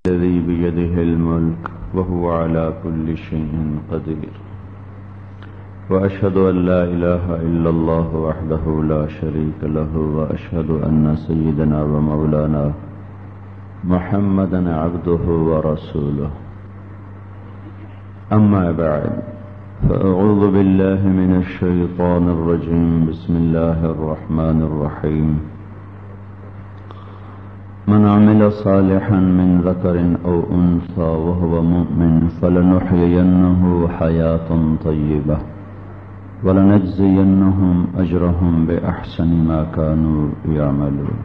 الذي بيده الملك وهو على كل شيء قدير وأشهد أن لا إله إلا الله وحده لا شريك له وأشهد أن سيدنا ومولانا محمدا عبده ورسوله أما بعد فأعوذ بالله من الشيطان الرجيم بسم الله الرحمن الرحيم من عمل صالحا من ذكر أو أنثى وهو مؤمن فلنحيينه حياة طيبة ولنجزينهم أجرهم بأحسن ما كانوا يعملون.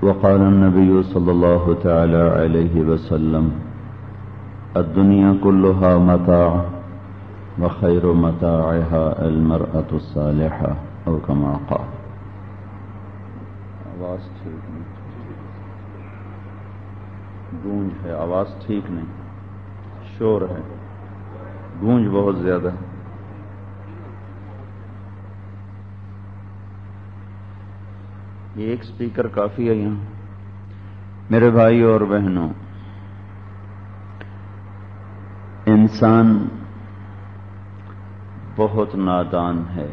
وقال النبي صلى الله تعالى عليه وسلم الدنيا كلها متاع وخير متاعها المرأة الصالحة او کما قال. آواز ٹھیک نہیں، گونج ہے، آواز ٹھیک نہیں، شور ہے، گونج بہت زیادہ ہے. یہ ایک سپیکر کافی ہے یہاں. میرے بھائی اور بہنوں، انسان بہت نادان ہے.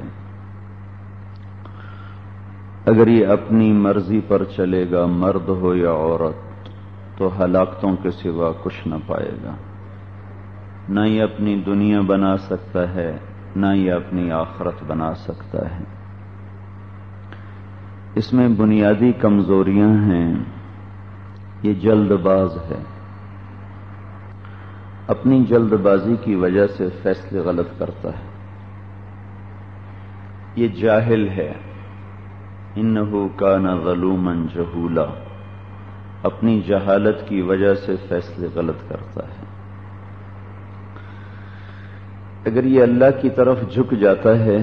اگر یہ اپنی مرضی پر چلے گا، مرد ہو یا عورت، تو ہلاکتوں کے سوا کچھ نہ پائے گا. نہ یہ اپنی دنیا بنا سکتا ہے، نہ یہ اپنی آخرت بنا سکتا ہے. اس میں بنیادی کمزوریاں ہیں. یہ جلد باز ہے، اپنی جلد بازی کی وجہ سے فیصلے غلط کرتا ہے. یہ جاہل ہے، انہ کان ظلوما جہولا، اپنی جہالت کی وجہ سے فیصلے غلط کرتا ہے. اگر یہ اللہ کی طرف جھک جاتا ہے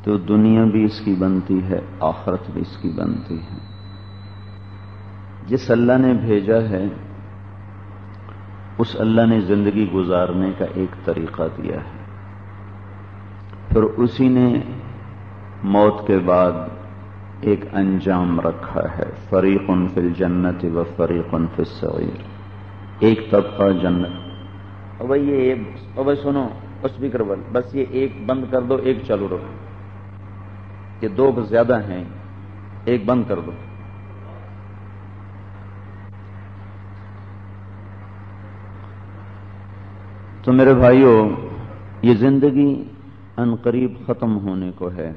تو دنیا بھی اس کی بنتی ہے، آخرت بھی اس کی بنتی ہے. جس اللہ نے بھیجا ہے اس اللہ نے زندگی گزارنے کا ایک طریقہ دیا ہے، پھر اسی نے موت کے بعد ایک انجام رکھا ہے. فریق فی الجنت و فریق فی السعیر. ایک طبقہ جنت. اب یہ سنو اسپیکر بل، بس یہ ایک بند کر دو، ایک چالو رکھو. یہ دو زیادہ ہیں، ایک بند کر دو. تو میرے بھائیوں، یہ زندگی عنقریب ختم ہونے کو ہے،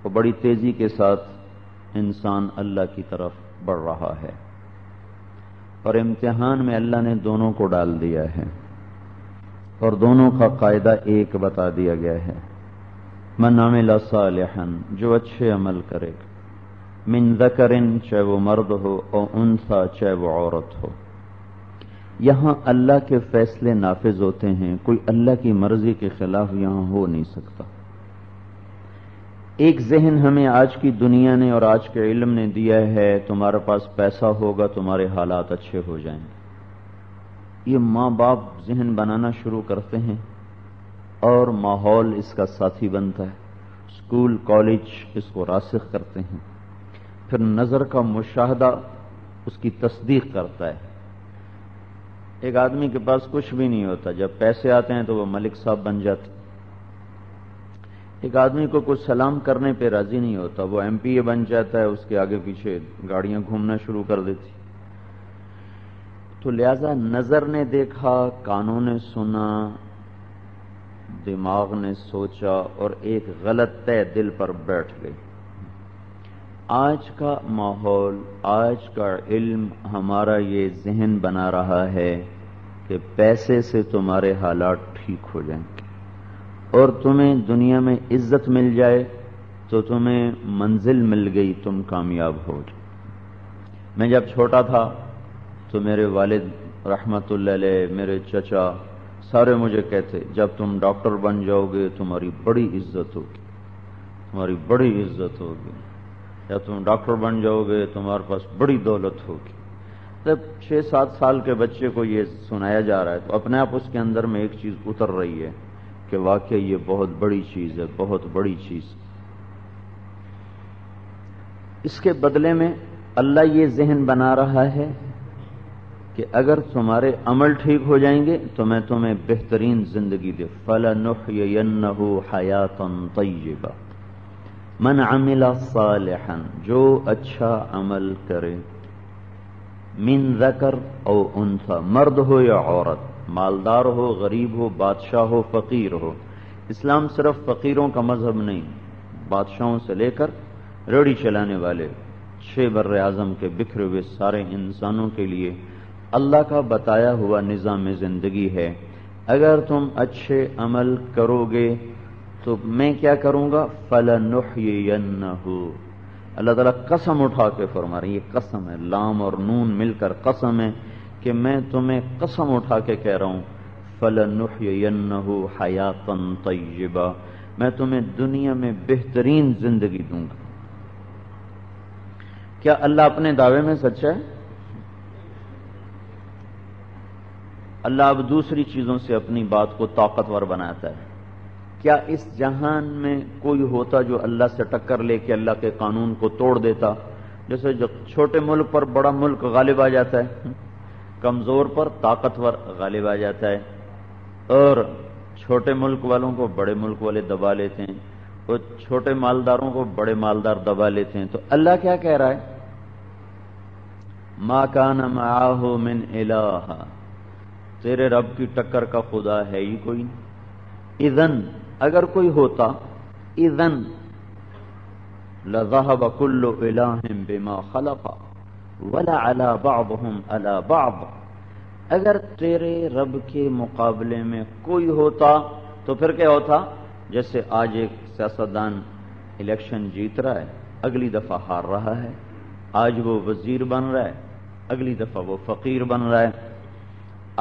اور بڑی تیزی کے ساتھ انسان اللہ کی طرف بڑھ رہا ہے. اور امتحان میں اللہ نے دونوں کو ڈال دیا ہے، اور دونوں کا قاعدہ ایک بتا دیا گیا ہے. من عمل صالحا، جو اچھے عمل کرے گا، من ذکر، چاہے وہ مرد ہو، اور انثی، چاہے وہ عورت ہو. یہاں اللہ کے فیصلے نافذ ہوتے ہیں، کوئی اللہ کی مرضی کے خلاف یہاں ہو نہیں سکتا. ایک ذہن ہمیں آج کی دنیا نے اور آج کے علم نے دیا ہے، تمہارے پاس پیسہ ہوگا تمہارے حالات اچھے ہو جائیں گے. یہ ماں باپ ذہن بنانا شروع کرتے ہیں اور ماحول اس کا ساتھی بنتا ہے. اسکول کالج اس کو راسخ کرتے ہیں، پھر نظر کا مشاہدہ اس کی تصدیق کرتا ہے. ایک آدمی کے پاس کچھ بھی نہیں ہوتا، جب پیسے آتے ہیں تو وہ ملک صاحب بن جاتے. ایک آدمی کو کچھ سلام کرنے پہ راضی نہیں ہوتا، وہ ایم پی اے بن جاتا ہے، اس کے آگے پیچھے گاڑیاں گھومنا شروع کر دیتی. تو لہذا نظر نے دیکھا، کانوں نے سنا، دماغ نے سوچا، اور ایک غلط طے دل پر بیٹھ گئی. آج کا ماحول، آج کا علم ہمارا یہ ذہن بنا رہا ہے کہ پیسے سے تمہارے حالات ٹھیک ہو جائیں گے، اور تمہیں دنیا میں عزت مل جائے تو تمہیں منزل مل گئی، تم کامیاب ہو جائے. میں جب چھوٹا تھا تو میرے والد رحمت اللہ علیہ، میرے چچا، سارے مجھے کہتے جب تم ڈاکٹر بن جاؤ گے تمہاری بڑی عزت ہوگی، تمہاری بڑی عزت ہوگی، یا تم ڈاکٹر بن جاؤ گے تمہارے پاس بڑی دولت ہوگی. جب 6-7 سال کے بچے کو یہ سنایا جا رہا ہے تو اپنے آپ اس کے اندر میں ایک چیز اتر رہی ہے کہ واقعی یہ بہت بڑی چیز ہے، بہت بڑی چیز. اس کے بدلے میں اللہ یہ ذہن بنا رہا ہے کہ اگر تمہارے عمل ٹھیک ہو جائیں گے تو میں تمہیں بہترین زندگی دے. فَلَنُحْيِيَنَّهُ حَيَاةً طَيِّبَةً من عمل صالحا، جو اچھا عمل کرے، من ذکر او انثى، مرد ہو یا عورت، مالدار ہو، غریب ہو، بادشاہ ہو، فقیر ہو. اسلام صرف فقیروں کا مذہب نہیں، بادشاہوں سے لے کر ریڑھی چلانے والے 6 بر اعظم کے بکھرے ہوئے سارے انسانوں کے لیے اللہ کا بتایا ہوا نظام زندگی ہے. اگر تم اچھے عمل کرو گے تو میں کیا کروں گا؟ فَلَنُحْيِيَنَّهُ. اللہ تعالیٰ قسم اٹھا کے فرما رہے ہیں، یہ قسم ہے، لام اور نون مل کر قسم ہے کہ میں تمہیں قسم اٹھا کے کہہ رہا ہوں فَلَنُحْيِيَنَّهُ حَيَاةً طَيِّبَةً، میں تمہیں دنیا میں بہترین زندگی دوں گا. کیا اللہ اپنے دعوے میں سچا ہے؟ اللہ اب دوسری چیزوں سے اپنی بات کو طاقتور بناتا ہے. کیا اس جہان میں کوئی ہوتا جو اللہ سے ٹکر لے کے اللہ کے قانون کو توڑ دیتا؟ جیسے جو چھوٹے ملک پر بڑا ملک غالب آ جاتا ہے، کمزور پر طاقتور غالب آ جاتا ہے، اور چھوٹے ملک والوں کو بڑے ملک والے دبا لیتے ہیں، اور چھوٹے مالداروں کو بڑے مالدار دبا لیتے ہیں. تو اللہ کیا کہہ رہا ہے؟ ما کان معاہ من الہ، تیرے رب کی ٹکر کا خدا ہے ہی کوئی نہیں. اذن، اگر کوئی ہوتا، اذن لذهب كل الہ بما خلق ولعلى بعضهم على بعض، اگر تیرے رب کے مقابلے میں کوئی ہوتا تو پھر کیا ہوتا؟ جیسے آج ایک سیاستدان الیکشن جیت رہا ہے، اگلی دفعہ ہار رہا ہے، آج وہ وزیر بن رہا ہے، اگلی دفعہ وہ فقیر بن رہا ہے،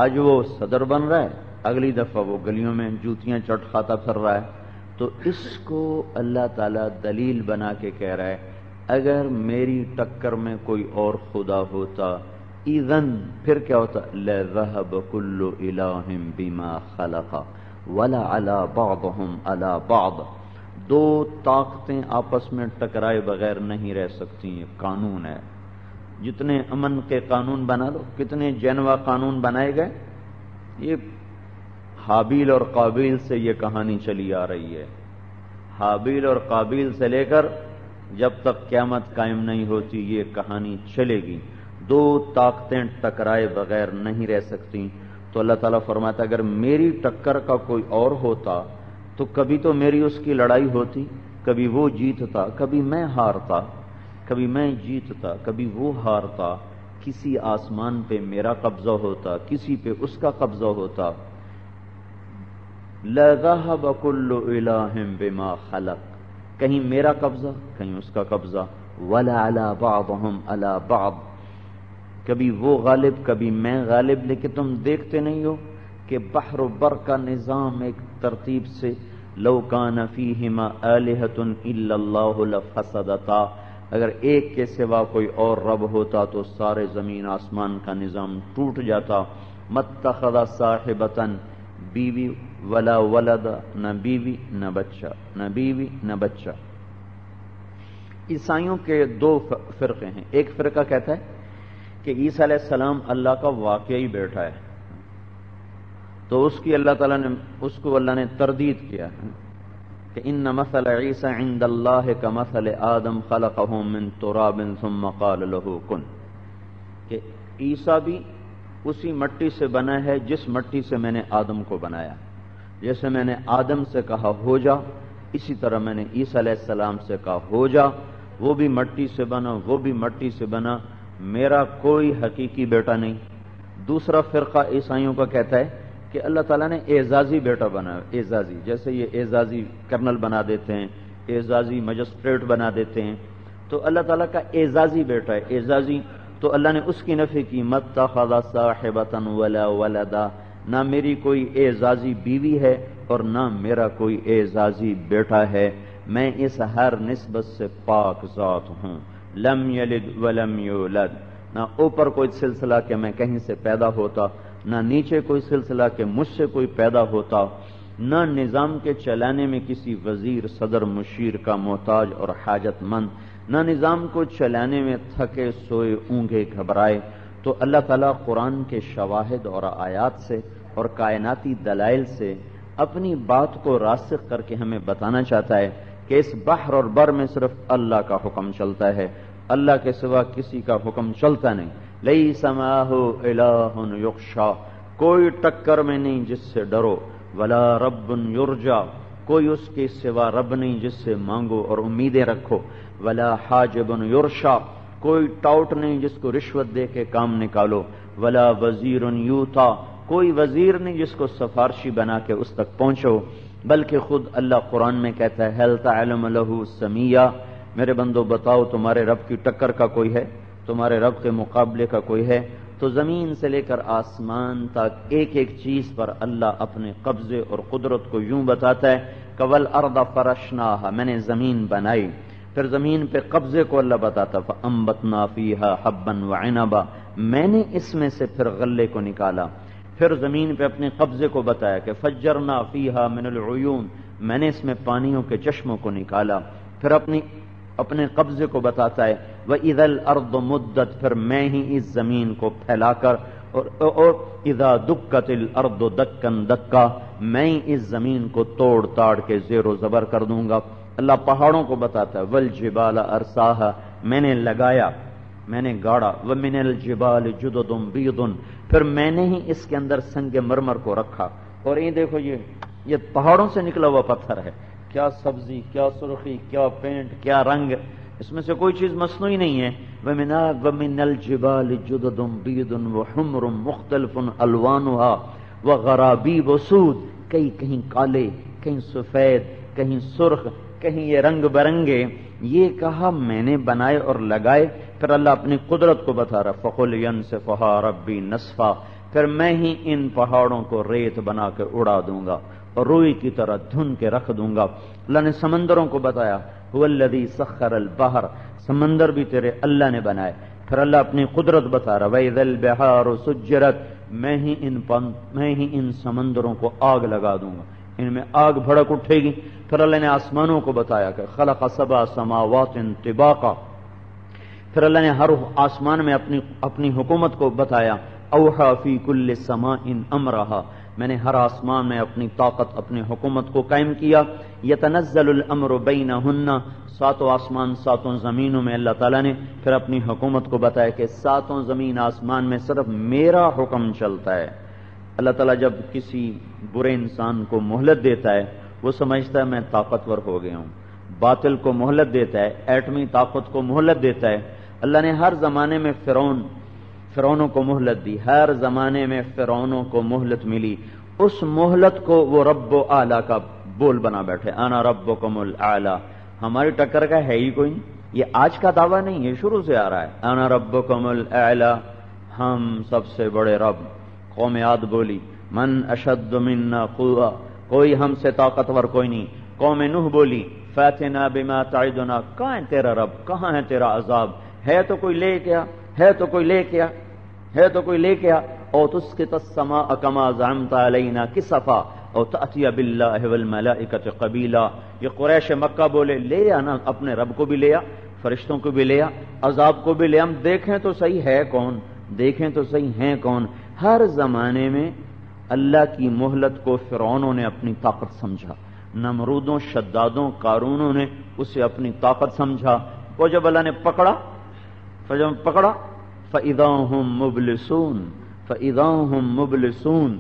آج وہ صدر بن رہا ہے، اگلی دفعہ وہ گلیوں میں جوتیاں چٹ کھاتا پھر رہا ہے. تو اس کو اللہ تعالیٰ دلیل بنا کے کہہ رہا ہے اگر میری ٹکر میں کوئی اور خدا ہوتا، اذن پھر کیا ہوتا؟ لذهب كل الہ بما خلق ولعلى بعضهم على بعض. دو طاقتیں آپس میں ٹکرائے بغیر نہیں رہ سکتی، یہ قانون ہے. جتنے امن کے قانون بنا لو، کتنے جینوا قانون بنائے گئے، یہ حابیل اور قابیل سے یہ کہانی چلی آ رہی ہے. حابیل اور قابیل سے لے کر جب تک قیامت قائم نہیں ہوتی یہ کہانی چلے گی. دو طاقتیں ٹکرائے بغیر نہیں رہ سکتی. تو اللہ تعالیٰ فرماتا اگر میری ٹکر کا کوئی اور ہوتا تو کبھی تو میری اس کی لڑائی ہوتی، کبھی وہ جیتتا، کبھی میں ہارتا، کبھی میں جیتتا، کبھی وہ ہارتا. کسی آسمان پہ میرا قبضہ ہوتا، کسی پہ اس کا قبضہ ہوتا. لَذَهَبَ كُلُّ إِلَٰهٍ بِمَا خَلَقَ، کہیں میرا قبضہ کہیں اس کا قبضہ. وَلَعَلَىٰ بَعْضُهُمْ عَلَىٰ بَعْضٍ، کبھی وہ غالب کبھی میں غالب. لیکن تم دیکھتے نہیں ہو کہ بحر و بر کا نظام ایک ترتیب سے لَوْ كَانَ فِيهِمَا آلِهَةٌ إِلَّا اللَّهُ لَفَسَدَتَا، اگر ایک کے سوا کوئی اور رب ہوتا تو سارے زمین آسمان کا نظام ٹوٹ جاتا. مَتَّخَذَ صَاحِبَةً، بیوی ولا ولد، نہ بیوی نہ بچہ، نہ بیوی نہ بچہ. عیسائیوں کے دو فرقے ہیں. ایک فرقہ کہتا ہے کہ عیسیٰ علیہ السلام اللہ کا واقعی بیٹا ہے، تو اس کی اللہ تعالیٰ نے اس کو اللہ نے تردید کیا کہ ان مثل عیسیٰ عند اللہ کمثل آدم خلقہ من تراب ثم قال له کن، کہ عیسیٰ بھی اسی مٹی سے بنا ہے جس مٹی سے میں نے آدم کو بنایا. جیسے میں نے آدم سے کہا ہو جا، اسی طرح میں نے عیسیٰ علیہ السلام سے کہا ہو جا. وہ بھی مٹی سے بنا، وہ بھی مٹی سے بنا، میرا کوئی حقیقی بیٹا نہیں. دوسرا فرقہ عیسائیوں کا کہتا ہے کہ اللہ تعالیٰ نے اعزازی بیٹا بنا. اعزازی جیسے یہ اعزازی کرنل بنا دیتے ہیں، اعزازی مجسٹریٹ بنا دیتے ہیں، تو اللہ تعالیٰ کا اعزازی بیٹا ہے. اعزازی تو اللہ نے اس کی نفی کی، مَتَّخَذَ صَاحِبَةً وَلَا وَلَدًا، نہ میری کوئی اعزازی بیوی ہے اور نہ میرا کوئی اعزازی بیٹا ہے. میں اس ہر نسبت سے پاک ذات ہوں. لم یلد ولم یولد، نہ اوپر کوئی سلسلہ کہ میں کہیں سے پیدا ہوتا، نہ نیچے کوئی سلسلہ کہ مجھ سے کوئی پیدا ہوتا، نہ نظام کے چلانے میں کسی وزیر صدر مشیر کا محتاج اور حاجت مند، نہ نظام کو چلانے میں تھکے سوئے اونگے گھبرائے، تو اللہ تعالیٰ قرآن کے شواہد اور آیات سے اور کائناتی دلائل سے اپنی بات کو راسخ کر کے ہمیں بتانا چاہتا ہے کہ اس بحر اور بر میں صرف اللہ کا حکم چلتا ہے، اللہ کے سوا کسی کا حکم چلتا نہیں۔ لیس معہ الہ یخشی، کوئی ٹکر میں نہیں جس سے ڈرو، ولا رب یرجا، کوئی اس کے سوا رب نہیں جس سے مانگو اور امیدیں رکھو، ولا حاجب یرشا، کوئی ٹاؤٹ نہیں جس کو رشوت دے کے کام نکالو، ولا وزیر یوتا، کوئی وزیر نہیں جس کو سفارشی بنا کے اس تک پہنچو، بلکہ خود اللہ قرآن میں کہتا ہے هل تعلم له سمیہ، میرے بندو بتاؤ تمہارے رب کی ٹکر کا کوئی ہے، تمہارے رب کے مقابلے کا کوئی ہے؟ تو زمین سے لے کر آسمان تک ایک ایک چیز پر اللہ اپنے قبضے اور قدرت کو یوں بتاتا ہے کہ والارض فرشناها، میں نے زمین بنائی، پھر زمین پہ قبضے کو اللہ بتاتا فانبتنا فیہا حبا وعنبا، میں نے اس میں سے پھر غلے کو نکالا، پھر زمین پہ اپنے قبضے کو بتایا کہ فجرنا فیہا من العیون، میں نے اس میں پانیوں کے چشموں کو نکالا، پھر اپنے قبضے کو بتاتا ہے وَإِذَا الْأَرْضُ مُدَّتْ، پھر میں ہی اس زمین کو پھیلا کر اور اذا دکت الارض دکن دکا، میں ہی اس زمین کو توڑ تاڑ کے زیر و زبر کر دوں گا۔ اللہ پہاڑوں کو بتاتا ہے والجبال ارساہا، میں نے لگایا، میں نے گاڑا، ومن الجبال جدد بیض، پھر میں نے ہی اس کے اندر سنگ مرمر کو رکھا، اور یہ دیکھو یہ پہاڑوں سے نکلا ہوا پتھر ہے، کیا سبزی، کیا سرخی، کیا پینٹ، کیا رنگ، اس میں سے کوئی چیز مصنوعی نہیں ہے۔ وَمِنَ الْجِبَالِ جُدَدٌ بِيضٌ وَحُمْرٌ مُخْتَلِفٌ أَلْوَانُهَا وَغَرَابِيبُ سُودٌ، کہیں کالے، کہیں سفید، کہیں سرخ، کہیں یہ رنگ برنگے، یہ کہا میں نے بنائے اور لگائے۔ پھر اللہ اپنی قدرت کو بتا رہا فَقُلْ يَنْسِفُهَا رَبِّي نَسْفًا، پھر میں ہی ان پہاڑوں کو ریت بنا کے اڑا دوں گا اور روئی کی طرح دھن کے رکھ دوں گا۔ اللہ نے سمندروں کو بتایا هو الذی سخر البحر، سمندر بھی تیرے اللہ نے بنائے۔ پھر اللہ اپنی قدرت بتا رہا وَإِذَا الْبِحَارُ سُجِّرَتْ، میں ہی ان سمندروں کو آگ لگا دوں گا، ان میں آگ بھڑک اٹھے گی۔ پھر اللہ نے آسمانوں کو بتایا کہ خلق سبع سماوات طباقا، پھر اللہ نے ہر آسمان میں اپنی حکومت کو بتایا اوحا فی کل سماء امرہا، میں نے ہر آسمان میں اپنی طاقت، اپنی حکومت کو قائم کیا۔ یتنزل الامر بینہن، ساتوں آسمان ساتوں زمینوں میں اللہ تعالیٰ نے پھر اپنی حکومت کو بتایا کہ ساتوں زمین آسمان میں صرف میرا حکم چلتا ہے۔ اللہ تعالیٰ جب کسی برے انسان کو مہلت دیتا ہے وہ سمجھتا ہے میں طاقتور ہو گیا ہوں، باطل کو مہلت دیتا ہے، ایٹمی طاقت کو مہلت دیتا ہے۔ اللہ نے ہر زمانے میں فرعونوں کو مہلت دی، ہر زمانے میں فرعونوں کو مہلت ملی، اس مہلت کو وہ رب و اعلیٰ کا بول بنا بیٹھے، انا ربکم الاعلی، ہماری ٹکر کا ہے ہی کوئی نہیں، یہ آج کا دعویٰ نہیں، یہ شروع سے آ رہا ہے، انا ربکم الاعلی، ہم سب سے بڑے رب۔ قوم عاد بولی من اشد منا قوة، کوئی ہم سے طاقتور کوئی نہیں۔ قوم نوح بولی فاتنا بما تعدنا، کہاں ہے تیرا رب، کہاں ہے تیرا عذاب، ہے تو کوئی لے کیا، ہے تو کوئی لے کیا، ہے تو کوئی لے کیا۔ او تسقط السماء كما زعمت علينا كسفا او تأتي بالله والملائكة قبيلا، یہ قریش مکہ بولے لے آنا، اپنے رب کو بھی لے آ، فرشتوں کو بھی لے آ، عذاب کو بھی لے، ہم دیکھیں تو صحیح ہے کون، دیکھیں تو صحیح ہیں کون۔ ہر زمانے میں اللہ کی مہلت کو فرعونوں نے اپنی طاقت سمجھا، نمرودوں، شدادوں، قارونوں نے اسے اپنی طاقت سمجھا، وہ جب اللہ نے پکڑا فَإِذَا هُمْ مُبْلِسُونَ، فَإِذَا هُمْ مُبْلِسُونَ،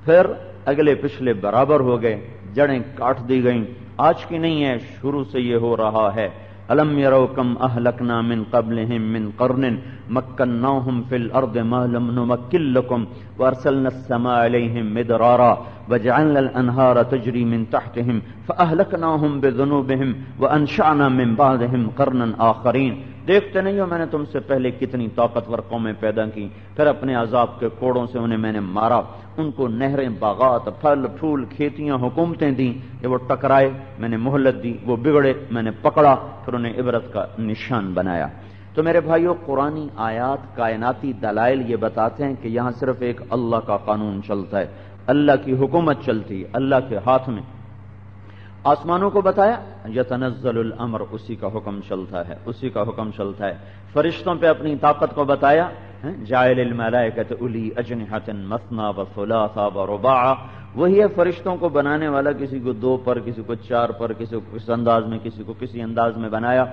پھر اگلے پچھلے برابر ہو گئے، جڑیں کاٹ دی گئیں۔ آج کی نہیں ہے، شروع سے یہ ہو رہا ہے۔ أَلَمْ يَرَوْا كَمْ أَهْلَكْنَا مِنْ قَبْلِهِمْ مِنْ قَرْنٍ مَكَّنَّاهُمْ فِي الْأَرْضِ مَا لَمْ نُمَكِّنْ لَكُمْ وَأَرْسَلْنَا السَّمَاءَ عَلَيْهِمْ مِدْرَارًا وَجَعَلْنَا الْأَنْهَارَ تَجْرِي مِنْ تَحْتِهِمْ فَأَهْلَكْنَاهُمْ بِذُنُوبِهِمْ وَأَنشَأْنَا مِنْ بَعْدِهِمْ قَرْنًا آخَرِينَ۔ دیکھتے نہیں ہو میں نے تم سے پہلے کتنی طاقتور قومیں پیدا کی، پھر اپنے عذاب کے کوڑوں سے انہیں میں نے مارا، ان کو نہریں، باغات، پھل پھول، کھیتیاں، حکومتیں دیں، کہ وہ ٹکرائے میں نے مہلت دی، وہ بگڑے میں نے پکڑا، پھر انہیں عبرت کا نشان بنایا۔ تو میرے بھائیو، قرآنی آیات، کائناتی دلائل یہ بتاتے ہیں کہ یہاں صرف ایک اللہ کا قانون چلتا ہے، اللہ کی حکومت چلتی ہے، اللہ کے ہاتھ میں۔ آسمانوں کو بتایا، یتنزل الامر، اسی کا حکم چلتا ہے، اسی کا حکم چلتا ہے۔ فرشتوں پہ اپنی طاقت کو بتایا، جاعل الملائکۃ اولی اجنحۃ مثنی وثلاث ورباع، وہی ہے فرشتوں کو بنانے والا، کسی کو 2 پر، کسی کو 4 پر، کسی کو کس انداز میں، کسی کو کسی انداز میں بنایا۔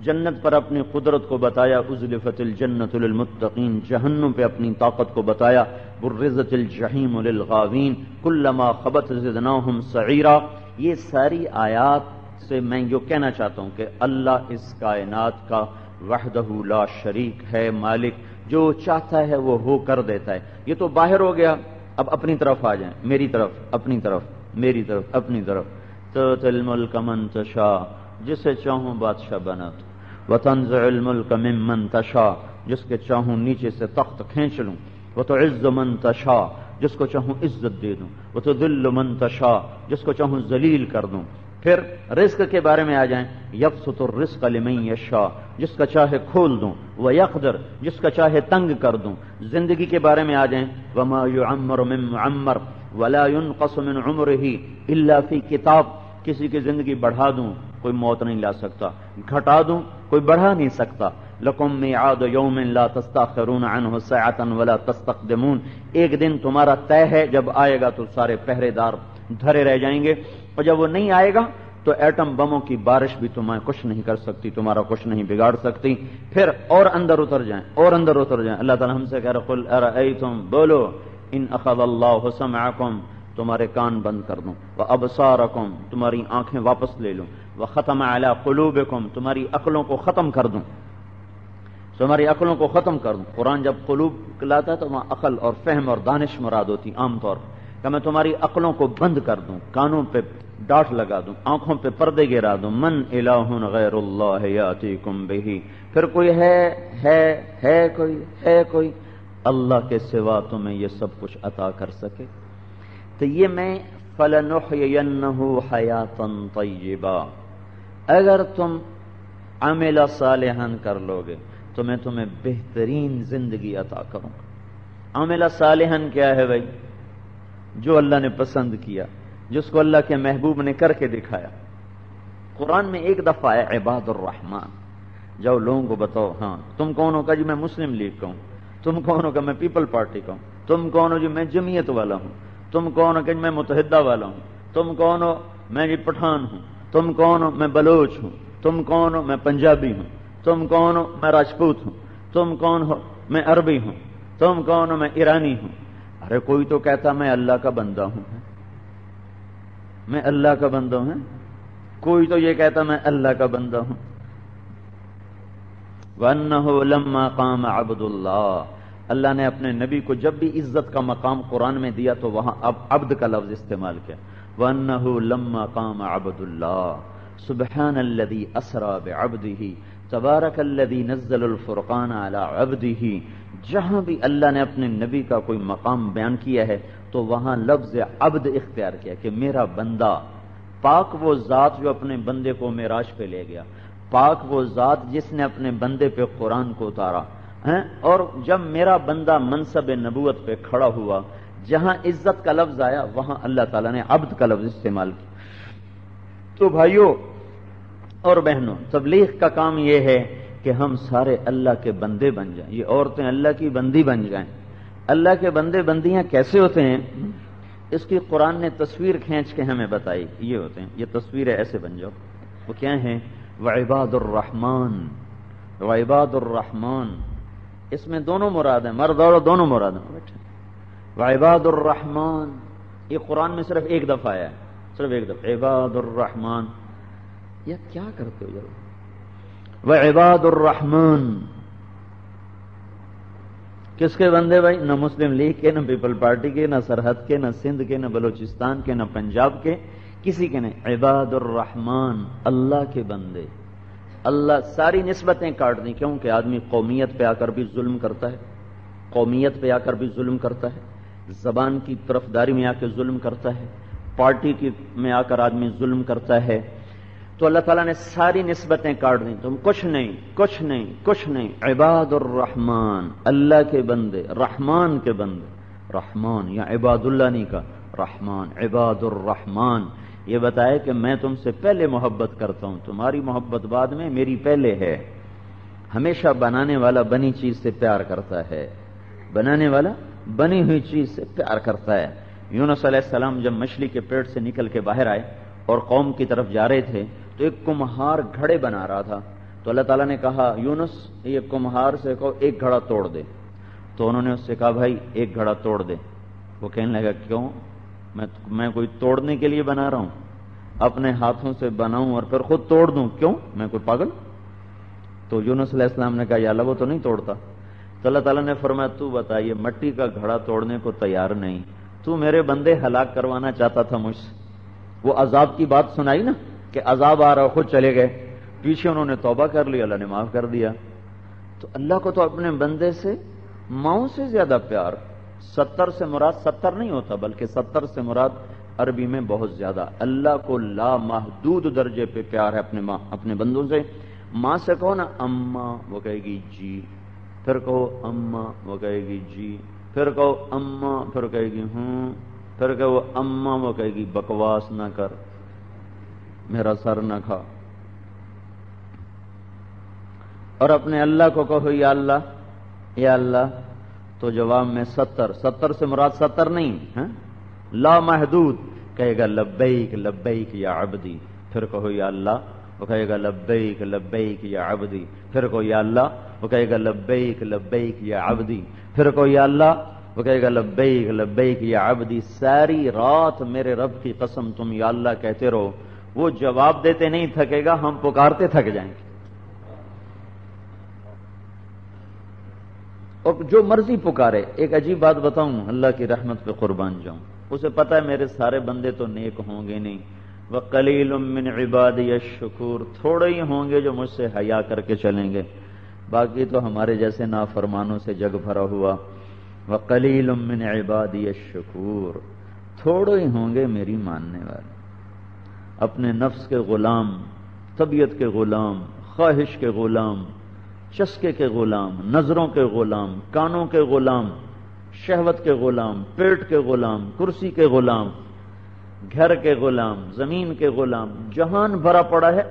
جنت پر اپنی قدرت کو بتایا، ازلفت الجنۃ للمتقین، جہنم پہ اپنی طاقت کو بتایا، برزت الجحیم للغاوین، کلما خبت زدناہم سعیرا۔ یہ ساری آیات سے میں یہ کہنا چاہتا ہوں کہ اللہ اس کائنات کا وحدہ لا شریک ہے، مالک، جو چاہتا ہے وہ ہو کر دیتا ہے۔ یہ تو باہر ہو گیا، اب اپنی طرف آ جائیں، میری طرف، اپنی طرف، میری طرف، اپنی طرف۔ تؤتی الملک من تشاء، جسے چاہوں بادشاہ بنا دوں، وتنزع الملک ممن تشاء، جس کے چاہوں نیچے سے تخت کھینچ لوں، وتعز من تشاء، جس کو چاہوں عزت دے دوں، وتذل من تشاء، جس کو چاہوں ذلیل کر دوں۔ پھر رزق کے بارے میں آ جائیں، یبسط الرزق لمن یشاء، جس کا چاہے کھول دوں، ویقدر، جس کا چاہے تنگ کر دوں۔ زندگی کے بارے میں آ جائیں، وما یعمر من معمر ولا ينقص من عمره الا فی کتاب، کسی کی زندگی بڑھا دوں کوئی موت نہیں لا سکتا، گھٹا دوں کوئی بڑھا نہیں سکتا۔ لکم میعاد یوم لا تستاخرون عنہ ساعۃ ولا تستقدمون، ایک دن تمہارا طے ہے، جب آئے گا تو سارے پہرے دار دھرے رہ جائیں گے، اور جب وہ نہیں آئے گا تو ایٹم بموں کی بارش بھی تمہیں کچھ نہیں کر سکتی، تمہارا کچھ نہیں بگاڑ سکتی۔ پھر اور اندر اتر جائیں، اور اندر اتر جائیں۔ اللہ تعالیٰ ہم سے کہہ رہا قل ارأیتم، بولو، ان اخذ اللہ سمعکم، تمہارے کان بند کر دوں، وابصارکم، تمہاری آنکھیں واپس لے لوں، وختم علی قلوبکم، تمہاری عقلوں کو ختم کر دوں، تمہاری عقلوں کو ختم کر دوں۔ قرآن جب قلوب لاتا ہے تو وہاں عقل اور فہم اور دانش مراد ہوتی عام طور پر، کہ میں تمہاری عقلوں کو بند کر دوں، کانوں پہ ڈاٹ لگا دوں، آنکھوں پہ پردے گرا دوں۔ من الہ غیر اللہ یاتیکم بہ، پھر کوئی ہے کوئی اللہ کے سوا تمہیں یہ سب کچھ عطا کر سکے؟ تو یہ میں فَلَنُحْيِيَنَّهُ حَيَاةً طَيِّبًا، اگر تم عمل صالحاً کر لوگے تو میں تمہیں بہترین زندگی عطا کروں گا۔ عمل صالحاً کیا ہے بھائی؟ جو اللہ نے پسند کیا، جس کو اللہ کے محبوب نے کر کے دکھایا۔ قرآن میں ایک دفعہ ہے عباد الرحمن، جاؤ لوگوں کو بتاؤ، ہاں تم کون ہو؟ کہ جی میں مسلم لیگ کا ہوں۔ تم کون ہو؟ کہ میں پیپل پارٹی کا ہوں۔ تم کون ہو؟ جی میں جمعیت والا ہوں۔ تم کون ہو؟ کہ میں متحدہ والا ہوں۔ تم کون ہو؟ میں جی پٹھان ہوں۔ تم کون ہو؟ میں بلوچ ہوں۔ تم کون ہو؟ میں پنجابی ہوں۔ تم کون ہو؟ میں راجپوت ہوں۔ تم کون ہو؟ میں عربی ہوں۔ تم کون ہو؟ میں ایرانی ہوں۔ ارے کوئی تو کہتا میں اللہ کا بندہ ہوں، میں اللہ کا بندہ ہوں، کوئی تو یہ کہتا میں اللہ کا بندہ ہوں۔ وَأَنَّهُ لَمَّا قَامَ عَبْدُ اللَّهِ، اللہ نے اپنے نبی کو جب بھی عزت کا مقام قرآن میں دیا تو وہاں اب عبد کا لفظ استعمال کیا۔ وَأَنَّهُ لَمَّا قَامَ عَبْدُ اللَّهِ سُبْحَانَ الَّذِي أَسْرَى بِعَبْدِهِ تبارک الذی نزل الفرقان علی عبدہ، جہاں بھی اللہ نے اپنے نبی کا کوئی مقام بیان کیا ہے تو وہاں لفظ عبد اختیار کیا کہ میرا بندہ۔ پاک وہ ذات جو اپنے بندے کو معراج پہ لے گیا، پاک وہ ذات جس نے اپنے بندے پہ قرآن کو اتارا، اور جب میرا بندہ منصب نبوت پہ کھڑا ہوا، جہاں عزت کا لفظ آیا وہاں اللہ تعالیٰ نے عبد کا لفظ استعمال کیا۔ تو بھائیوں اور بہنوں، تبلیغ کا کام یہ ہے کہ ہم سارے اللہ کے بندے بن جائیں، یہ عورتیں اللہ کی بندی بن جائیں۔ اللہ کے بندے بندیاں کیسے ہوتے ہیں؟ اس کی قرآن نے تصویر کھینچ کے ہمیں بتائی، یہ ہوتے ہیں، یہ تصویریں ایسے بن جاؤ۔ وہ کیا ہیں؟ وعباد الرحمن، وعباد الرحمن، اس میں دونوں مراد ہیں، مرد اور دونوں مراد ہیں۔ وعباد الرحمن، یہ قرآن میں صرف ایک دفعہ آیا ہے، صرف ایک دفعہ، عباد الرحمن۔ یہ کیا کرتے ہو جب؟ وعباد الرحمن کس کے بندے بھائی؟ نہ مسلم لیگ کے، نہ پیپل پارٹی کے، نہ سرحد کے، نہ سندھ کے، نہ بلوچستان کے، نہ پنجاب کے، کسی کے نہیں۔ عباد الرحمن، اللہ کے بندے۔ اللہ ساری نسبتیں کاٹ دیں، کیونکہ آدمی قومیت پہ آ کر بھی ظلم کرتا ہے، قومیت پہ آ کر بھی ظلم کرتا ہے، زبان کی طرفداری میں آ کے ظلم کرتا ہے، پارٹی کی میں آ کر آدمی ظلم کرتا ہے۔ تو اللہ تعالیٰ نے ساری نسبتیں کاٹ دیں، تم کچھ نہیں، کچھ نہیں، کچھ نہیں۔ عباد الرحمن، اللہ کے بندے، رحمان کے بندے، رحمان یا عباد اللہ نہیں کا، رحمان، عباد الرحمن، یہ بتایا کہ میں تم سے پہلے محبت کرتا ہوں، تمہاری محبت بعد میں، میری پہلے ہے۔ ہمیشہ بنانے والا بنی چیز سے پیار کرتا ہے، بنانے والا بنی ہوئی چیز سے پیار کرتا ہے۔ یونس علیہ السلام جب مچھلی کے پیٹ سے نکل کے باہر آئے اور قوم کی طرف جا رہے تھے تو ایک کمہار گھڑے بنا رہا تھا، تو اللہ تعالیٰ نے کہا یونس یہ کمہار سے کہو ایک گھڑا توڑ دے، تو انہوں نے اس سے کہا بھائی ایک گھڑا توڑ دے۔ وہ کہنے لگا کیوں، میں کوئی توڑنے کے لیے بنا رہا ہوں، اپنے ہاتھوں سے بناؤں اور پھر خود توڑ دوں، کیوں، میں کوئی پاگل؟ تو یونس علیہ السلام نے کہا یا اللہ وہ تو نہیں توڑتا۔ تو اللہ تعالیٰ نے فرمایا تو بتا یہ مٹی کا گھڑا توڑنے کو تیار نہیں، تو میرے بندے ہلاک کروانا چاہتا تھا مجھ سے۔ وہ عذاب کی بات سنائی نا کہ عذاب آ رہا، خود چلے گئے، پیچھے انہوں نے توبہ کر لی، اللہ نے معاف کر دیا۔ تو اللہ کو تو اپنے بندے سے ماؤں سے زیادہ پیار، 70 سے مراد 70 نہیں ہوتا بلکہ 70 سے مراد عربی میں بہت زیادہ۔ اللہ کو لامحدود درجے پہ پیار ہے اپنے بندوں سے۔ ماں سے کہو نا اماں، وہ کہے گی جی، پھر کہو اماں، وہ کہے گی جی، پھر کہو اماں، پھر کہے گی ہوں، پھر کہو اماں، وہ کہے گی بکواس نہ کر، میرا سر نہ کھا۔ اور اپنے اللہ کو کہو یا اللہ، یا اللہ، تو جواب میں 70 سے مراد 70 نہیں ہے، لامحدود، کہے گا لبیک لبیک یا عبدی، پھر کہو یا اللہ، وہ کہے گا لبیک لبیک یا عبدی، پھر کہو یا اللہ، وہ کہے گا لبیک لبیک یا عبدی، پھر کہو یا اللہ، وہ کہے گا لبیک لبیک یا عبدی۔ ساری رات میرے رب کی قسم تم یا اللہ کہتے رہو، وہ جواب دیتے نہیں تھکے گا، ہم پکارتے تھک جائیں گے۔ اور جو مرضی پکارے، ایک عجیب بات بتاؤں، اللہ کی رحمت پہ قربان جاؤں، اسے پتہ ہے میرے سارے بندے تو نیک ہوں گے نہیں، وَقَلِيلٌ مِّنْ عِبَادِيَ الشُّكُورُ، تھوڑے ہی ہوں گے جو مجھ سے حیا کر کے چلیں گے، باقی تو ہمارے جیسے نافرمانوں سے جگ بھرا ہوا۔ وَقَلِيلٌ مِّنْ عِبَادِيَ الشُّكُورُ، تھوڑے ہی ہوں گے میری ماننے والے، اپنے نفس کے غلام، طبیعت کے غلام، خواہش کے غلام، چسکے کے غلام، نظروں کے غلام، کانوں کے غلام، شہوت کے غلام، پیٹ کے غلام، کرسی کے غلام، گھر کے غلام، زمین کے غلام، جہان بھرا پڑا ہے،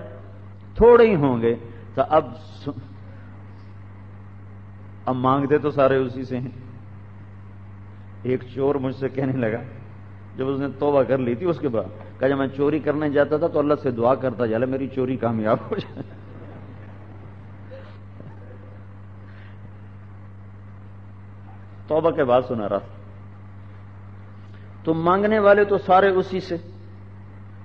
تھوڑے ہی ہوں گے۔ تو اب مانگتے تو سارے اسی سے ہیں۔ ایک چور مجھ سے کہنے لگا جب اس نے توبہ کر لی تھی اس کے بعد، کہا جب میں چوری کرنے جاتا تھا تو اللہ سے دعا کرتا جالا میری چوری کامیاب ہو جائے۔ توبہ کے بعد سنا رہا تھا۔ تو مانگنے والے تو سارے اسی سے،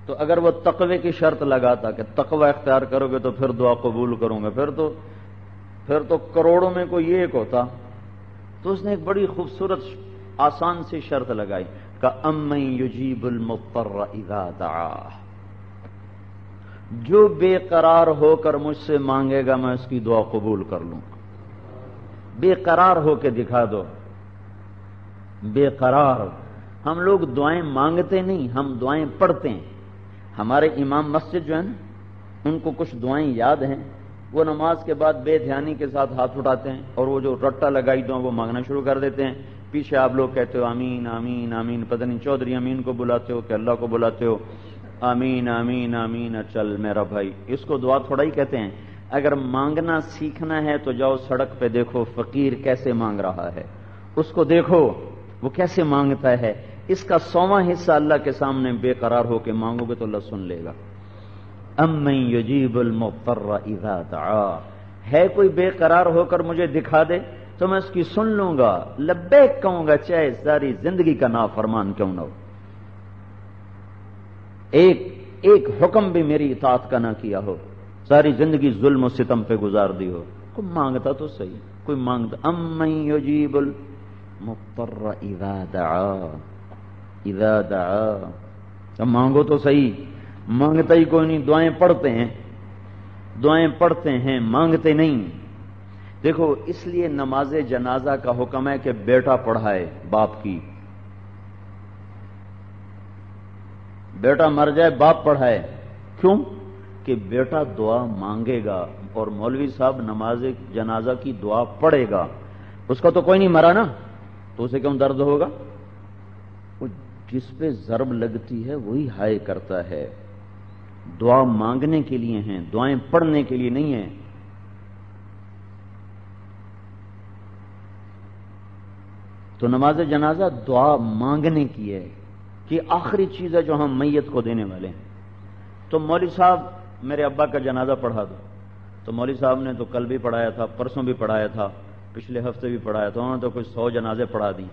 تو اگر وہ تقوی کی شرط لگاتا کہ تقوی اختیار کرو گے تو پھر دعا قبول کروں گا، پھر تو کروڑوں میں کوئی ایک ہوتا۔ تو اس نے ایک بڑی خوبصورت آسان سی شرط لگائی کہ امن یجیب المضطر اذا دعا، جو بے قرار ہو کر مجھ سے مانگے گا میں اس کی دعا قبول کر لوں گا۔ بے قرار ہو کے دکھا دو، بے قرار۔ ہم لوگ دعائیں مانگتے نہیں، ہم دعائیں پڑھتے ہیں۔ ہمارے امام مسجد جو ہیں ان کو کچھ دعائیں یاد ہیں، وہ نماز کے بعد بے دھیانی کے ساتھ ہاتھ اٹھاتے ہیں اور وہ جو رٹا لگائی دعا وہ مانگنا شروع کر دیتے ہیں۔ پیچھے آپ لوگ کہتے ہو آمین آمین آمین، پتہ نہیں چودھری امین کو بلاتے ہو کہ اللہ کو بلاتے ہو، آمین آمین آمین۔ چل میرا بھائی، اس کو دعا تھوڑا ہی کہتے ہیں۔ اگر مانگنا سیکھنا ہے تو جاؤ سڑک پہ دیکھو فقیر کیسے مانگ رہا ہے، اس کو دیکھو وہ کیسے مانگتا ہے۔ اس کا 100واں حصہ اللہ کے سامنے بے قرار ہو کے مانگو گے تو اللہ سن لے گا۔ امن یجیب المضطر اذا دعا، ہے کوئی بے قرار ہو کر مجھے دکھا دے تو میں اس کی سن لوں گا، لبیک کہوں گا، چاہے ساری زندگی کا نافرمان کیوں نہ ہو، ایک حکم بھی میری اطاعت کا نہ کیا ہو، ساری زندگی ظلم و ستم پہ گزار دی ہو۔ کوئی مانگتا تو صحیح، کوئی مانگتا۔ امن یجیب المضطر اذا دعا، اذا دعا، اب مانگو تو صحیح، مانگتا ہی کوئی نہیں، دعائیں پڑھتے ہیں مانگتے نہیں۔ دیکھو اس لیے نماز جنازہ کا حکم ہے کہ بیٹا پڑھائے باپ کی، بیٹا مر جائے باپ پڑھائے، کیوں؟ کہ بیٹا دعا مانگے گا اور مولوی صاحب نماز جنازہ کی دعا پڑھے گا، اس کا تو کوئی نہیں مرا نا، تو اسے کیوں درد ہوگا؟ جس پہ ضرب لگتی ہے وہی ہائے کرتا ہے. دعا مانگنے کے لیے ہیں، دعائیں پڑھنے کے لیے نہیں ہیں. تو نماز جنازہ دعا مانگنے کی ہے کہ آخری چیز ہے جو ہم میت کو دینے والے ہیں. تو مولوی صاحب میرے ابا کا جنازہ پڑھا دو. تو مولوی صاحب نے تو کل بھی پڑھایا تھا، پرسوں بھی پڑھایا تھا، پچھلے ہفتے بھی پڑھایا تھا، انہوں نے تو کچھ 100 جنازے پڑھا دی.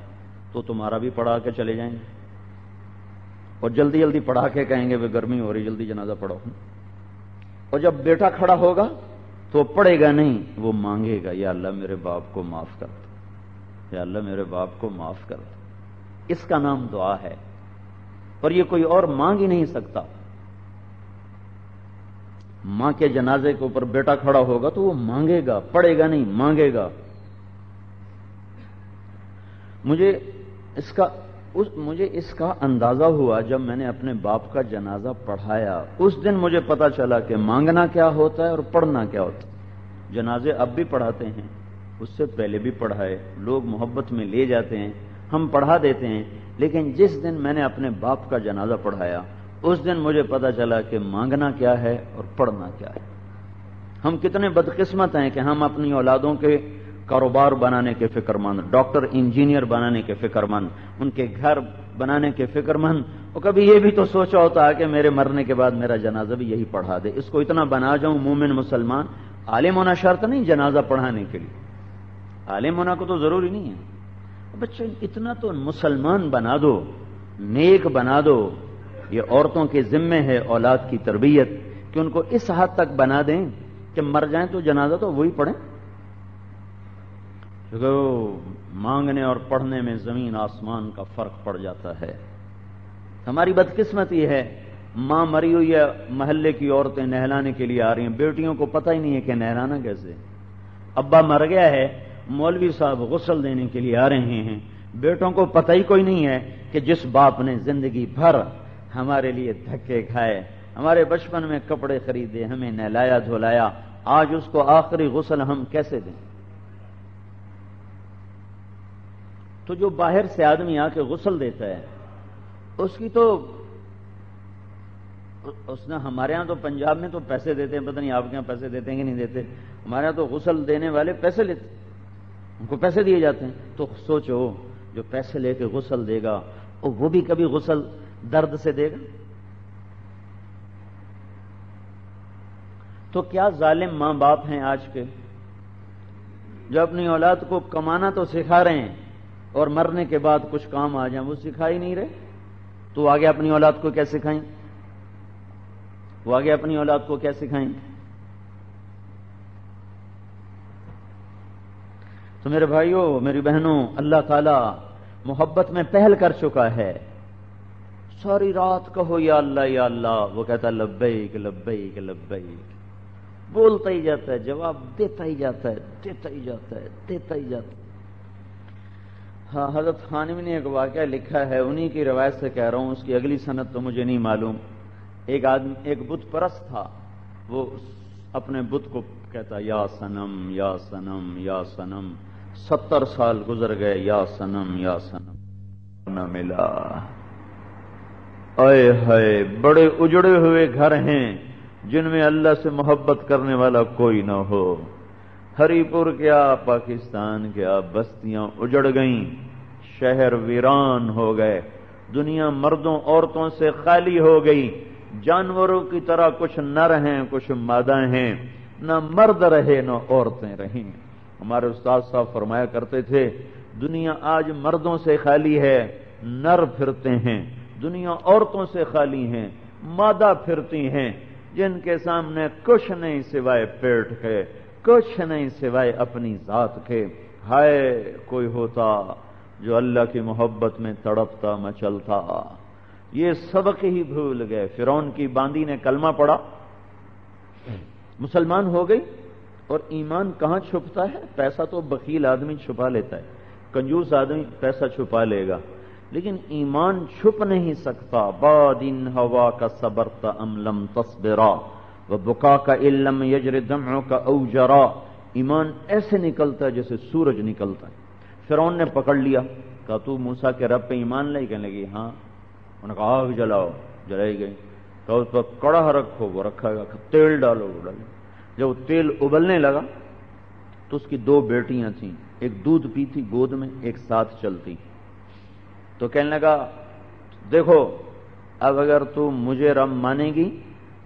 تو تمہارا بھی پڑھا کے چلے جائیں گے اور جلدی جلدی پڑھا کے کہیں گے وہ گرمی ہو رہی جلدی جنازہ پڑھو. اور جب بیٹا کھڑا ہوگا تو وہ پڑھے گا نہیں، وہ مانگے گا یا اللہ میرے باپ کو معاف کر دو، یا اللہ میرے باپ کو معاف کر دو. اس کا نام دعا ہے اور یہ کوئی اور مانگ ہی نہیں سکتا. ماں کے جنازے کے اوپر بیٹا کھڑا ہوگا تو وہ مانگے گا، پڑھے گا نہیں، مانگے گا. مجھے اس کا اندازہ ہوا جب میں نے اپنے باپ کا جنازہ پڑھایا. اس دن مجھے پتا چلا کہ مانگنا کیا ہوتا ہے اور پڑھنا کیا ہوتا ہے. جنازے اب بھی پڑھاتے ہیں، اس سے پہلے بھی پڑھائے، لوگ محبت میں لے جاتے ہیں، ہم پڑھا دیتے ہیں. لیکن جس دن میں نے اپنے باپ کا جنازہ پڑھایا اس دن مجھے پتا چلا کہ مانگنا کیا ہے اور پڑھنا کیا ہے. ہم کتنے بدقسمت ہیں کہ ہم اپنی اولادوں کے کاروبار بنانے کے فکر مند، ڈاکٹر انجینئر بنانے کے فکر مند، ان کے گھر بنانے کے فکر مند. اور کبھی یہ بھی تو سوچا ہوتا ہے کہ میرے مرنے کے بعد میرا جنازہ بھی یہی پڑھا دے، اس کو اتنا بنا جاؤں مومن مسلمان. عالم ہونا شرط نہیں جنازہ پڑھانے کے لیے، عالم ہونا کو تو ضروری نہیں ہے. بچے اتنا تو مسلمان بنا دو، نیک بنا دو. یہ عورتوں کے ذمے ہے اولاد کی تربیت کہ ان کو اس حد تک بنا دیں کہ مر جائیں تو جنازہ تو وہی پڑھیں. مانگنے اور پڑھنے میں زمین آسمان کا فرق پڑ جاتا ہے. ہماری بدقسمتی ہے، ماں مری ہوئی ہے، محلے کی عورتیں نہلانے کے لیے آ رہی ہیں، بیٹیوں کو پتہ ہی نہیں ہے کہ نہلانا کیسے. ابا مر گیا ہے، مولوی صاحب غسل دینے کے لیے آ رہے ہیں، بیٹوں کو پتہ ہی کوئی نہیں ہے کہ جس باپ نے زندگی بھر ہمارے لیے دھکے کھائے، ہمارے بچپن میں کپڑے خریدے، ہمیں نہلایا دھلایا، آج اس کو آخری غسل ہم کیسے دیں. تو جو باہر سے آدمی آ کے غسل دیتا ہے اس کی تو اس نے، ہمارے ہاں تو پنجاب میں تو پیسے دیتے ہیں، پتہ نہیں آپ کے یہاں پیسے دیتے ہیں کہ نہیں دیتے. ہمارے ہاں تو غسل دینے والے پیسے لیتے، ان کو پیسے دیے جاتے ہیں. تو سوچو جو پیسے لے کے غسل دے گا وہ بھی کبھی غسل درد سے دے گا. تو کیا ظالم ماں باپ ہیں آج کے جو اپنی اولاد کو کمانا تو سکھا رہے ہیں اور مرنے کے بعد کچھ کام آ جائیں وہ سکھا ہی نہیں رہے. تو آگے اپنی اولاد کو کیا سکھائیں؟ وہ آگے اپنی اولاد کو کیا سکھائیں؟ تو میرے بھائیوں میری بہنوں، اللہ تعالی محبت میں پہل کر چکا ہے. ساری رات کہو یا اللہ یا اللہ، وہ کہتا ہے لبیک لبیک لبیک، بولتا ہی جاتا ہے، جواب دیتا ہی جاتا ہے، دیتا ہی جاتا ہے، دیتا ہی جاتا ہے. ہاں حضرت خانوی نے ایک واقعہ لکھا ہے، انہی کی روایت سے کہہ رہا ہوں، اس کی اگلی سند تو مجھے نہیں معلوم. ایک بت پرست تھا، وہ اپنے بت کو کہتا یا صنم یا صنم یا صنم. 70 سال گزر گئے، یا صنم یا صنم نہ ملا. اے ہائے، بڑے اجڑے ہوئے گھر ہیں جن میں اللہ سے محبت کرنے والا کوئی نہ ہو. ہری پور کیا، پاکستان کیا، بستیاں اجڑ گئیں، شہر ویران ہو گئے، دنیا مردوں عورتوں سے خالی ہو گئی. جانوروں کی طرح کچھ نر ہیں کچھ مادہ ہیں، نہ مرد رہے نہ عورتیں رہیں. ہمارے استاد صاحب فرمایا کرتے تھے دنیا آج مردوں سے خالی ہے، نر پھرتے ہیں، دنیا عورتوں سے خالی ہیں، مادہ پھرتی ہیں جن کے سامنے کچھ نہیں سوائے پیٹ کے، کچھ نہیں سوائے اپنی ذات کے. ہائے کوئی ہوتا جو اللہ کی محبت میں تڑپتا مچلتا. یہ سبق ہی بھول گئے. فرعون کی باندی نے کلمہ پڑھا، مسلمان ہو گئی. اور ایمان کہاں چھپتا ہے؟ پیسہ تو بخیل آدمی چھپا لیتا ہے، کنجوس آدمی پیسہ چھپا لے گا، لیکن ایمان چھپ نہیں سکتا. بادن ہوا کا صبرت ام لم تصبرا وبکا کا علم یجر دمع کا اوجرا. ایمان ایسے نکلتا ہے جیسے سورج نکلتا ہے. فرعون نے پکڑ لیا، کہا تو موسیٰ کے رب پہ ایمان لے؟ کہنے لگی ہاں. انہوں نے کہا آگ جلاؤ، جلائی گئی، تو اس پر کڑاہ رکھو، وہ رکھا گیا، تیل ڈالو، وہ ڈالو۔ جب وہ تیل ابلنے لگا تو اس کی 2 بیٹیاں تھیں، ایک دودھ پیتی گود میں، ایک ساتھ چلتی۔ تو کہنے لگا دیکھو اب اگر تو مجھے رب مانے گی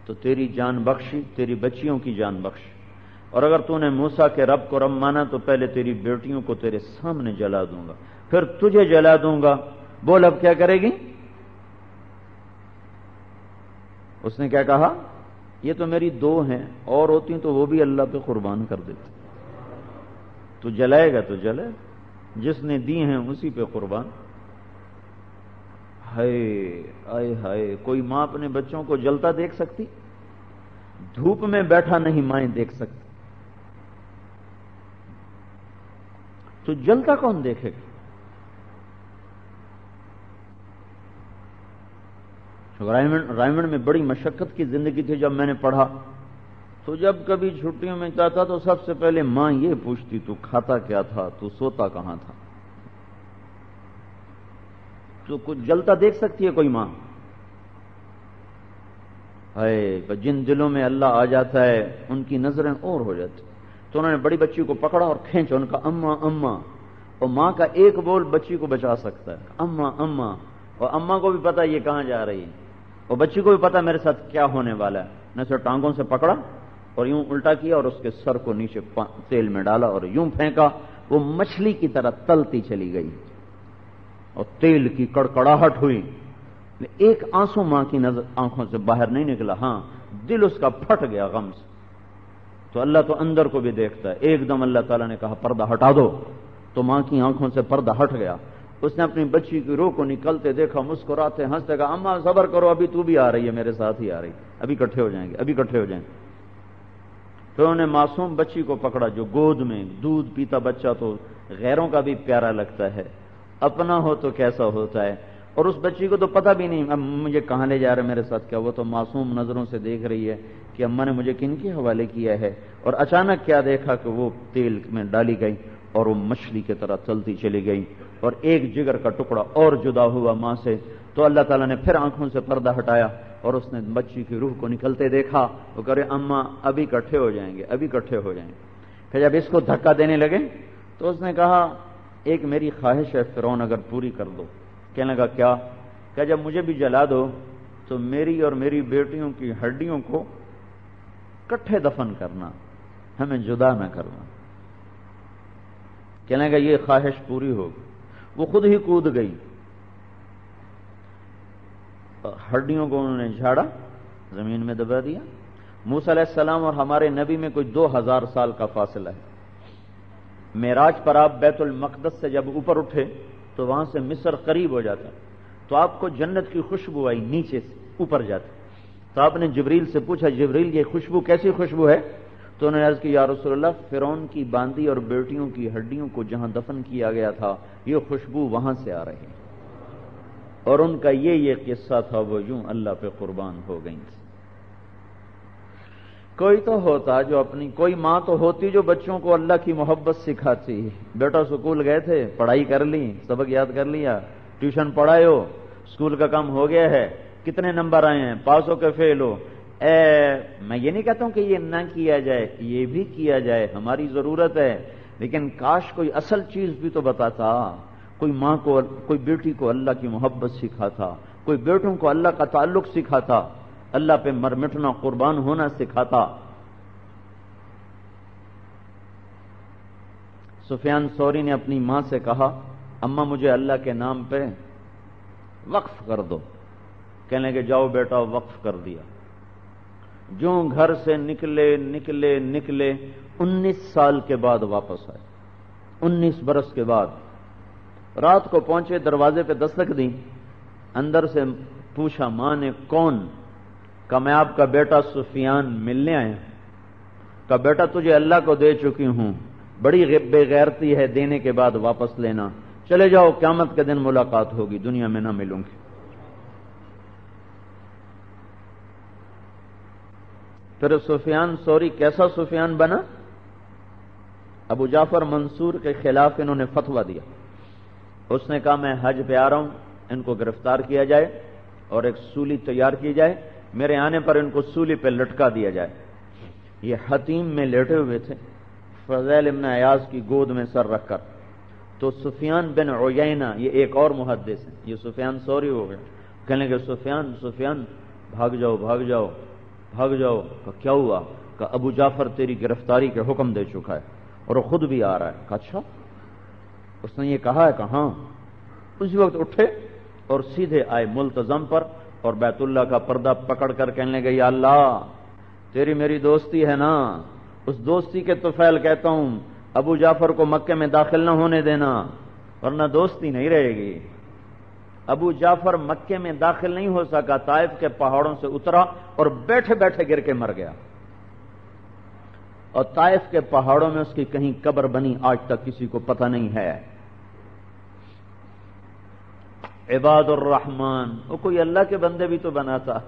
تو تیری جان بخشی، تیری بچیوں کی جان بخشی، اور اگر تو نے موسیٰ کے رب کو رب مانا تو پہلے تیری بیٹیوں کو تیرے سامنے جلا دوں گا، پھر تجھے جلا دوں گا، بول اب کیا کرے گی؟ اس نے کیا کہا؟ یہ تو میری 2 ہیں، اور ہوتی تو وہ بھی اللہ پہ قربان کر دیتی۔ تو جلائے گا تو جلائے، جس نے دی ہیں اسی پہ قربان۔ ہائے آئے ہائے، کوئی ماں اپنے بچوں کو جلتا دیکھ سکتی؟ دھوپ میں بیٹھا نہیں مائیں دیکھ سکتی، تو جلتا کون دیکھے گا؟ رائمنڈ میں بڑی مشقت کی زندگی تھی جب میں نے پڑھا، تو جب کبھی چھٹیوں میں جاتا تو سب سے پہلے ماں یہ پوچھتی تو کھاتا کیا تھا، تو سوتا کہاں تھا؟ تو کچھ جلتا دیکھ سکتی ہے کوئی ماں؟ ہے جن دلوں میں اللہ آ جاتا ہے ان کی نظریں اور ہو جاتی۔ تو انہوں نے بڑی بچی کو پکڑا اور کھینچا، ان کا اماں اماں، اور ماں کا ایک بول بچی کو بچا سکتا ہے، اماں اماں، اور اماں کو بھی پتا یہ کہاں جا رہی ہے، اور بچی کو بھی پتا میرے ساتھ کیا ہونے والا ہے۔ نے اسے ٹانگوں سے پکڑا اور یوں الٹا کیا اور اس کے سر کو نیچے تیل میں ڈالا اور یوں پھینکا، وہ مچھلی کی طرح تلتی چلی گئی اور تیل کی کڑکڑاہٹ ہوئی، ایک آنسو ماں کی نظر آنکھوں سے باہر نہیں نکلا، ہاں دل اس کا پھٹ گیا غم سے۔ تو اللہ تو اندر کو بھی دیکھتا ہے، ایک دم اللہ تعالیٰ نے کہا پردہ ہٹا دو، تو ماں کی آنکھوں سے پردہ ہٹ گیا۔ اس نے اپنی بچی کی روح کو نکلتے دیکھا، مسکراتے ہنستے کہا اماں صبر کرو، ابھی تو بھی آ رہی ہے، میرے ساتھ ہی آ رہی، ابھی اکٹھے ہو جائیں گے، ابھی اکٹھے ہو جائیں گے۔ پھر انہوں نے معصوم بچی کو پکڑا، جو گود میں دودھ پیتا بچہ تو غیروں کا بھی پیارا لگتا ہے، اپنا ہو تو کیسا ہوتا ہے، اور اس بچی کو تو پتہ بھی نہیں اب مجھے کہاں لے جا رہے میرے ساتھ کیا، وہ تو معصوم نظروں سے دیکھ رہی ہے کہ اماں نے مجھے کن کے حوالے کیا ہے، اور اچانک کیا دیکھا کہ وہ تیل میں ڈالی گئی اور وہ مچھلی کی طرح چلتی چلی گئی، اور ایک جگر کا ٹکڑا اور جدا ہوا ماں سے۔ تو اللہ تعالیٰ نے پھر آنکھوں سے پردہ ہٹایا اور اس نے بچی کی روح کو نکلتے دیکھا، وہ کرے اماں ابھی اکٹھے ہو جائیں گے، ابھی اکٹھے ہو جائیں گے۔ پھر جب اس کو دھکا دینے لگے تو اس نے کہا ایک میری خواہش ہے فرعون اگر پوری کر دو۔ کہنے لگا کیا؟ کہ جب مجھے بھی جلا دو تو میری اور میری بیٹیوں کی ہڈیوں کو کٹھے دفن کرنا، ہمیں جدا نہ کرنا۔ کہنے لگا یہ خواہش پوری ہوگی۔ وہ خود ہی کود گئی، ہڈیوں کو انہوں نے جھاڑا، زمین میں دبا دیا۔ موسیٰ علیہ السلام اور ہمارے نبی میں کوئی 2000 سال کا فاصلہ ہے۔ معراج پر آپ بیت المقدس سے جب اوپر اٹھے تو وہاں سے مصر قریب ہو جاتا، تو آپ کو جنت کی خوشبو آئی نیچے سے اوپر جاتے، تو آپ نے جبریل سے پوچھا جبریل یہ خوشبو کیسی خوشبو ہے؟ تو انہوں نے عرض کی یا رسول اللہ فرعون کی باندی اور بیٹیوں کی ہڈیوں کو جہاں دفن کیا گیا تھا یہ خوشبو وہاں سے آ رہی ہے، اور ان کا یہ قصہ تھا، وہ یوں اللہ پہ قربان ہو گئی تھی۔ کوئی تو ہوتا جو اپنی، کوئی ماں تو ہوتی جو بچوں کو اللہ کی محبت سکھاتی۔ بیٹا سکول گئے تھے، پڑھائی کر لی، سبق یاد کر لیا، ٹیوشن پڑھائے ہو، اسکول کا کام ہو گیا ہے، کتنے نمبر آئے ہیں، پاس ہو کے فیل ہو، میں یہ نہیں کہتا ہوں کہ یہ نہ کیا جائے، یہ بھی کیا جائے، ہماری ضرورت ہے، لیکن کاش کوئی اصل چیز بھی تو بتاتا، کوئی ماں کو، کوئی بیٹی کو اللہ کی محبت سکھاتا، کوئی بیٹوں کو اللہ کا تعلق سکھاتا، اللہ پہ مر مٹنا قربان ہونا سکھاتا۔ سفیان ثوری نے اپنی ماں سے کہا اماں مجھے اللہ کے نام پہ وقف کر دو۔ کہنے کہ جاؤ بیٹا وقف کر دیا۔ جو گھر سے نکلے 19 سال کے بعد واپس آئے، 19 برس کے بعد رات کو پہنچے، دروازے پہ دستک دی، اندر سے پوچھا ماں نے کون؟ کہا میں آپ کا بیٹا سفیان ملنے آیا۔ کہا بیٹا تجھے اللہ کو دے چکی ہوں، بڑی بے غیرتی ہے دینے کے بعد واپس لینا، چلے جاؤ قیامت کے دن ملاقات ہوگی، دنیا میں نہ ملوں گی۔ پھر سفیان ثوری کیسا سفیان بنا؟ ابو جعفر منصور کے خلاف انہوں نے فتویٰ دیا، اس نے کہا میں حج پہ آ رہا ہوں، ان کو گرفتار کیا جائے، اور ایک سولی تیار کی جائے، میرے آنے پر ان کو سولی پہ لٹکا دیا جائے۔ یہ حتیم میں لیٹے ہوئے تھے، فضیل ابن عیاض کی گود میں سر رکھ کر، تو سفیان بن عیینہ، یہ ایک اور محدث ہے، یہ سفیان ثوری ہو گئے، کہنے لگے سفیان بھاگ جاؤ بھاگ جاؤ بھاگ جاؤ۔ کہ کیا ہوا؟ کہ ابو جعفر تیری گرفتاری کے حکم دے چکا ہے اور وہ خود بھی آ رہا ہے۔ کہا اچھا، اس نے یہ کہا ہے؟ کہ ہاں۔ اسی وقت اٹھے اور سیدھے آئے ملتزم پر اور بیت اللہ کا پردہ پکڑ کر کہنے لگے یا اللہ تیری میری دوستی ہے نا، اس دوستی کے طفیل کہتا ہوں ابو جعفر کو مکے میں داخل نہ ہونے دینا ورنہ دوستی نہیں رہے گی۔ ابو جعفر مکے میں داخل نہیں ہو سکا، طائف کے پہاڑوں سے اترا اور بیٹھے بیٹھے گر کے مر گیا، اور طائف کے پہاڑوں میں اس کی کہیں قبر بنی آج تک کسی کو پتہ نہیں ہے۔ عباد الرحمن، وہ کوئی اللہ کے بندے بھی تو بناتا،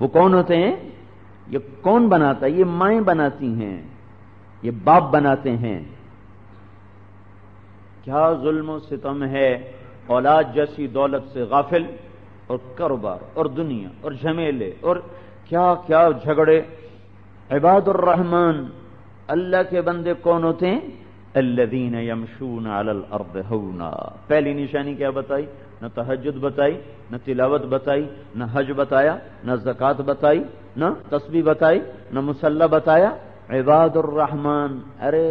وہ کون ہوتے ہیں؟ یہ کون بناتا ہے؟ یہ مائیں بناتی ہیں، یہ باپ بناتے ہیں۔ کیا ظلم و ستم ہے اولاد جیسی دولت سے غافل، اور کاروبار اور دنیا اور جھمیلے اور کیا کیا جھگڑے۔ عباد الرحمن، اللہ کے بندے کون ہوتے ہیں؟ الذین یمشون علی الارض ہونا۔ پہلی نشانی کیا بتائی؟ نہ تہجد بتائی، نہ تلاوت بتائی، نہ حج بتایا، نہ زکوٰۃ بتائی، نہ تسبیح بتائی، نہ مصلی بتایا۔ عباد الرحمن، ارے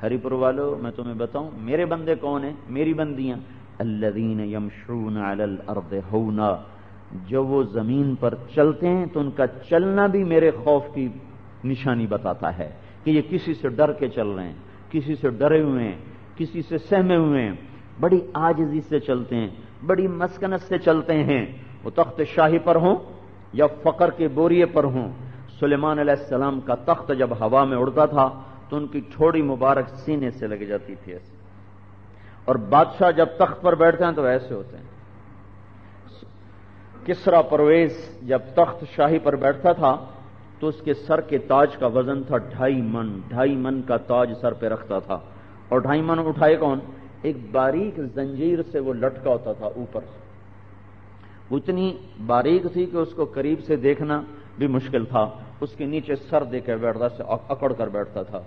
ہری پور والو میں تمہیں بتاؤں میرے بندے کون ہیں، میری بندیاں؟ الذین یمشون علی الارض ہونا، جو وہ زمین پر چلتے ہیں تو ان کا چلنا بھی میرے خوف کی نشانی بتاتا ہے کہ یہ کسی سے ڈر کے چل رہے ہیں، کسی سے ڈرے ہوئے ہیں، کسی سے سہمے ہوئے ہیں، بڑی عاجزی سے چلتے ہیں، بڑی مسکنت سے چلتے ہیں۔ وہ تخت شاہی پر ہوں یا فقر کے بوریے پر ہوں۔ سلیمان علیہ السلام کا تخت جب ہوا میں اڑتا تھا تو ان کی ٹھوڑی مبارک سینے سے لگ جاتی تھی ایسے، اور بادشاہ جب تخت پر بیٹھتے ہیں تو ایسے ہوتے ہیں۔ کسرا پرویز جب تخت شاہی پر بیٹھتا تھا تو اس کے سر کے تاج کا وزن تھا 2.5 من کا تاج سر پہ رکھتا تھا، اور 2.5 من اٹھائے کون؟ ایک باریک زنجیر سے وہ لٹکا ہوتا تھا اوپر سے، وہ اتنی باریک تھی کہ اس کو قریب سے دیکھنا بھی مشکل تھا، اس کے نیچے سر دے کے بیٹھتا سے اکڑ کر بیٹھتا تھا،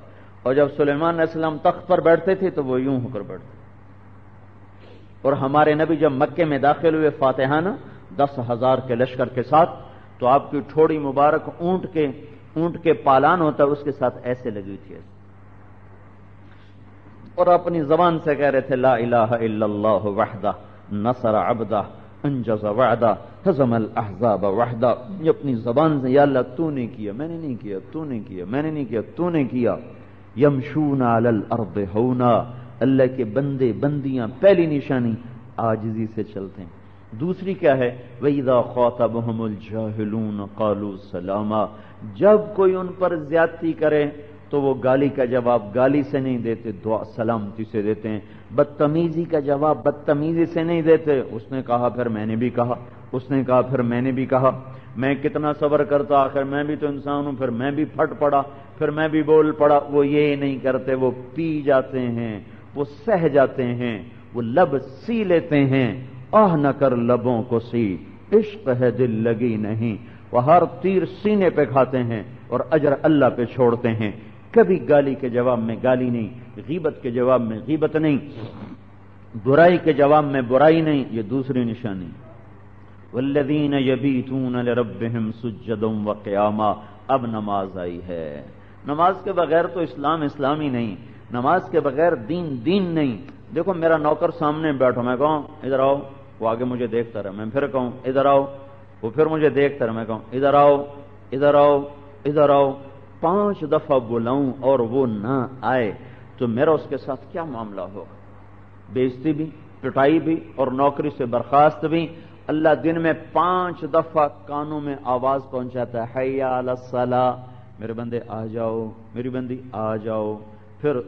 اور جب سلیمان علیہ السلام تخت پر بیٹھتے تھے تو وہ یوں ہو کر بیٹھتے۔ اور ہمارے نبی جب مکے میں داخل ہوئے فاتحانہ 10,000 کے لشکر کے ساتھ، تو آپ کی ٹھوڑی مبارک اونٹ کے پالان ہوتا ہے اس کے ساتھ ایسے لگی تھی، اور اپنی زبان سے کہہ رہے تھے لا الہ الا اللہ وحدہ نصر عبدہ انجز وعدہ ہزم الاحزاب وحدہ۔ یہ اپنی زبان سے یا اللہ تو نے کیا، میں نے نہیں کیا، تو نے کیا، میں نے نہیں کیا، تو نے کیا۔ یمشون علی الارض ہونا، اللہ کے بندے بندیاں پہلی نشانی عاجزی سے چلتے ہیں۔ دوسری کیا ہے؟ وَإِذَا خَاطَبَهُمُ الْجَاهِلُونَ قَالُوا سَلَامًا، جب کوئی ان پر زیادتی کرے تو وہ گالی کا جواب گالی سے نہیں دیتے، دعا سلامتی سے دیتے ہیں۔ بدتمیزی کا جواب بدتمیزی سے نہیں دیتے، اس نے کہا پھر میں نے بھی کہا، اس نے کہا پھر میں نے بھی کہا، میں کتنا صبر کرتا، آخر میں بھی تو انسان ہوں، پھر میں بھی پھٹ پڑا، پھر میں بھی بول پڑا۔ وہ یہ نہیں کرتے، وہ پی جاتے ہیں، وہ سہ جاتے ہیں، وہ لب سی لیتے ہیں۔ آہ نہ کر لبوں کو سی، عشق ہے دل لگی نہیں۔ وہ ہر تیر سینے پہ کھاتے ہیں اور اجر اللہ پہ چھوڑتے ہیں۔ کبھی گالی کے جواب میں گالی نہیں، غیبت کے جواب میں غیبت نہیں، برائی کے جواب میں برائی نہیں۔ یہ دوسری نشانی۔ والذین یبیتون لربہم سجدا وقیاما، اب نماز آئی ہے۔ نماز کے بغیر تو اسلام اسلامی نہیں، نماز کے بغیر دین نہیں۔ دیکھو میرا نوکر سامنے بیٹھو، میں کہوں ادھر آؤ، وہ آگے مجھے دیکھتا رہے، میں پھر کہوں ادھر آؤ، وہ پھر مجھے دیکھتا رہے، میں کہوں ادھر آؤ ادھر آؤ ادھر آؤ، 5 دفعہ بلاؤں اور وہ نہ آئے تو میرا اس کے ساتھ کیا معاملہ ہوگا؟ بےعزتی بھی، پٹائی بھی، اور نوکری سے برخاست بھی۔ اللہ دن میں 5 دفعہ کانوں میں آواز پہنچاتا ہے، حی علی الصلاۃ، میرے بندے آ جاؤ، میری بندی آ جاؤ، پھر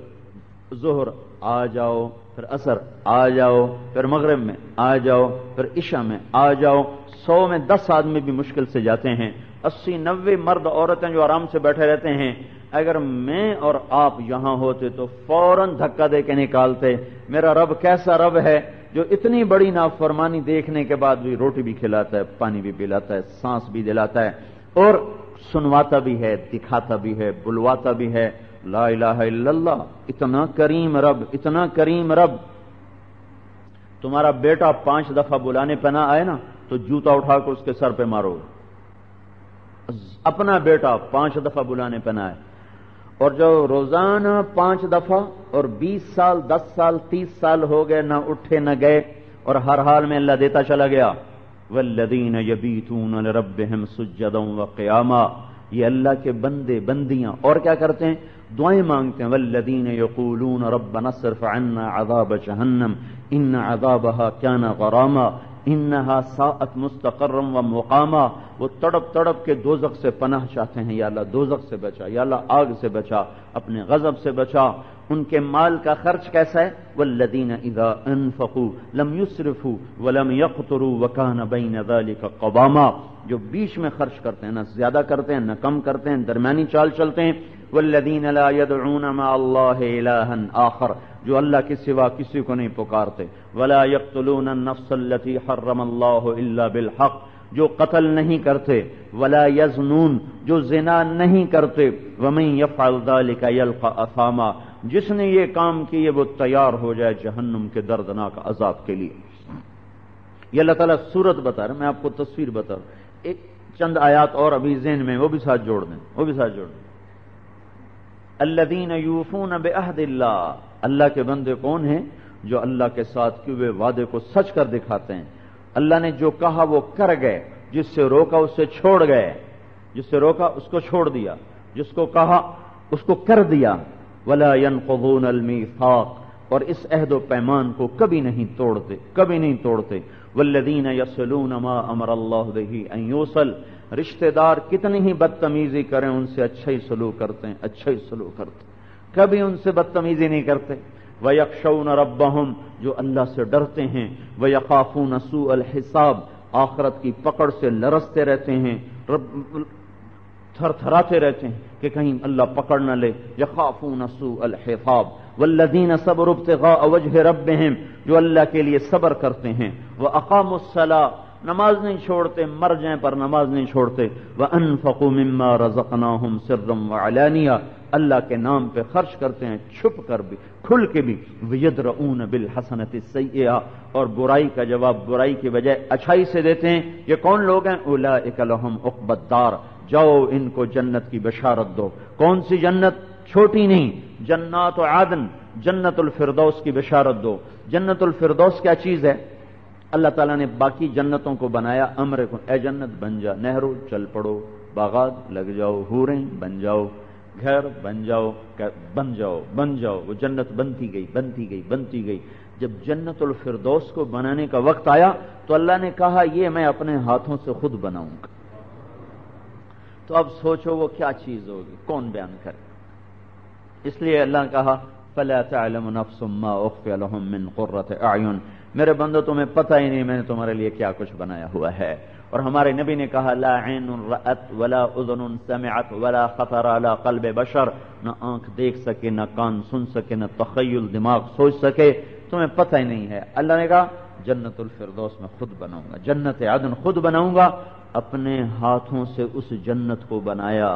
ظہر آ جاؤ، پھر عصر آ جاؤ، پھر مغرب میں آ جاؤ، پھر عشاء میں آ جاؤ۔ 100 میں 10 آدمی بھی مشکل سے جاتے ہیں، 80-90 مرد عورتیں جو آرام سے بیٹھے رہتے ہیں۔ اگر میں اور آپ یہاں ہوتے تو فوراً دھکا دے کے نکالتے۔ میرا رب کیسا رب ہے جو اتنی بڑی نافرمانی دیکھنے کے بعد بھی روٹی بھی کھلاتا ہے، پانی بھی پلاتا ہے، سانس بھی دلاتا ہے، اور سنواتا بھی ہے، دکھاتا بھی ہے، بلواتا بھی ہے، لا الہ الا اللہ۔ اتنا کریم رب، اتنا کریم رب۔ تمہارا بیٹا 5 دفعہ بلانے پہ نہ آئے نا تو جوتا اٹھا کر اس کے سر پہ مارو۔ اپنا بیٹا 5 دفعہ بلانے پہ نہ آئے، اور جو روزانہ 5 دفعہ اور 20 سال 10 سال 30 سال ہو گئے نہ اٹھے نہ گئے، اور ہر حال میں اللہ دیتا چلا گیا۔ والذین یبیتون لربہم سجدا وقیاما، یہ اللہ کے بندے بندیاں اور کیا کرتے ہیں؟ دعائیں مانگتے ہیں۔ والذین یقولون ربنا اصرف عنا عذاب جہنم ان عذابها کان غراما انہا ساءت مستقرا ومقاما۔ وہ تڑپ تڑپ کے دوزخ سے پناہ چاہتے ہیں، یا اللہ دوزخ سے بچا، یا اللہ آگ سے بچا، اپنے غضب سے بچا۔ ان کے مال کا خرچ کیسا ہے؟ والذین اذا انفقوا لم يسرفوا ولم يقتروا وكان بين ذلك قواما، جو بیچ میں خرچ کرتے ہیں، نہ زیادہ کرتے ہیں نہ کم کرتے ہیں، درمیانی چال چلتے ہیں۔ والذین لا يدعون مع اللہ الہا آخر، جو اللہ کے سوا کسی کو نہیں پکارتے۔ ولا يقتلون النفس التي حرم اللہ الا بالحق، جو قتل نہیں کرتے۔ ولا یزنون، جو زنا نہیں کرتے۔ ومن يفعل ذلك يلقى اثاما، جس نے یہ کام کیے وہ تیار ہو جائے جہنم کے دردناک عذاب کے لیے۔ یہ اللہ تعالیٰ صورت بتا رہا، میں آپ کو تصویر بتا رہا ہوں۔ ایک چند آیات اور ابھی ذہن میں، وہ بھی ساتھ جوڑ دیں۔ الذین یوفون بعہد اللہ، اللہ کے بندے کون ہیں؟ جو اللہ کے ساتھ کیے ہوئے وعدے کو سچ کر دکھاتے ہیں۔ اللہ نے جو کہا وہ کر گئے، جس سے روکا اس سے چھوڑ گئے، جس سے روکا اس کو چھوڑ دیا، جس کو کہا اس کو کر دیا۔ ولا ينقضون المیثاق، اور اس عہد و پیمان کو کبھی نہیں توڑتے۔ والذین یصلون ما امر اللہ بہ ان یوصل، رشتہ دار کتنی ہی بدتمیزی کریں ان سے اچھا ہی سلوک کرتے ہیں، کبھی ان سے بدتمیزی نہیں کرتے۔ وَيَخْشَوْنَ رَبَّهُمْ، جو اللہ سے ڈرتے ہیں۔ وَيَخَافُونَ سُوءَ الْحِسَابِ، آخرت کی پکڑ سے لرزتے رہتے ہیں، تھر تھراتے رہتے ہیں کہ کہیں اللہ پکڑ نہ لے۔ يَخَافُونَ سُوءَ الْحِسَابِ وَالَّذِينَ صَبَرُوا ابْتِغَاءَ وَجْهِ رَبِّهِمْ، جو اللہ کے لیے صبر کرتے ہیں۔ وَأَقَامُوا الصَّلَاةَ، نماز نہیں چھوڑتے، مر جائیں پر نماز نہیں چھوڑتے۔ وَأَنفَقُوا مِمَّا رَزَقْنَاهُمْ سِرًّا وَعَلَانِيَةً، اللہ کے نام پہ خرچ کرتے ہیں، چھپ کر بھی کھل کے بھی۔ وَيَدْرَؤُونَ بِالْحَسَنَةِ السَّيِّئَةَ، اور برائی کا جواب برائی کی بجائے اچھائی سے دیتے ہیں۔ یہ کون لوگ ہیں؟ أُولَئِكَ لَهُمْ عُقْبَى الدَّارِ، جاؤ ان کو جنت کی بشارت دو۔ کون سی جنت؟ چھوٹی نہیں، جنات عدن، جنت الفردوس کی بشارت دو۔ جنت الفردوس کیا چیز ہے؟ اللہ تعالیٰ نے باقی جنتوں کو بنایا امر کو، اے جنت بن جا، نہرو چل پڑو، باغات لگ جاؤ، حوریں بن جاؤ، گھر بن جاؤ۔ وہ جنت بنتی گئی۔ جب جنت الفردوس کو بنانے کا وقت آیا تو اللہ نے کہا یہ میں اپنے ہاتھوں سے خود بناؤں گا۔ تو اب سوچو وہ کیا چیز ہوگی، کون بیان کرے؟ اس لیے اللہ نے کہا فَلَا تَعْلَمُ نَفْسٌ مَّا أُخْفِيَ لَهُم مِّن قُرَّةِ أَعْيُنٍ، میرے بندو تمہیں پتہ ہی نہیں میں نے تمہارے لیے کیا کچھ بنایا ہوا ہے۔ اور ہمارے نبی نے کہا لا عین رأت ولا اذن سمعت ولا خطر علی قلب بشر، نہ آنکھ دیکھ سکے، نہ کان سن سکے، نہ تخیل دماغ سوچ سکے، تمہیں پتہ ہی نہیں ہے۔ اللہ نے کہا جنت الفردوس میں خود بناؤں گا، جنت عدن خود بناؤں گا۔ اپنے ہاتھوں سے اس جنت کو بنایا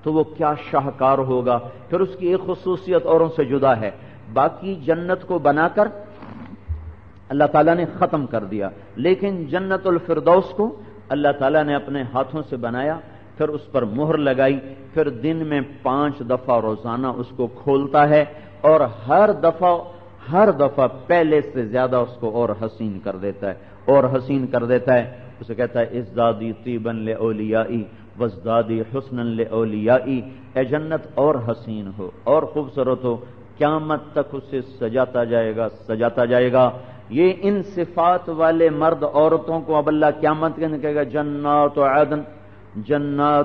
تو وہ کیا شاہکار ہوگا۔ پھر اس کی ایک خصوصیت اوروں سے جدا ہے، باقی جنت کو بنا کر اللہ تعالیٰ نے ختم کر دیا، لیکن جنت الفردوس کو اللہ تعالیٰ نے اپنے ہاتھوں سے بنایا، پھر اس پر مہر لگائی، پھر دن میں 5 دفعہ روزانہ اس کو کھولتا ہے، اور ہر دفعہ پہلے سے زیادہ اس کو اور حسین کر دیتا ہے، اسے کہتا ہے ازدادی طیبا لاولیائی وازدادی حسنا لاولیائی، اے جنت اور حسین ہو اور خوبصورت ہو، قیامت تک اسے سجاتا جائے گا۔ یہ ان صفات والے مرد عورتوں کو اب اللہ قیامت کے دن کہے گا جنات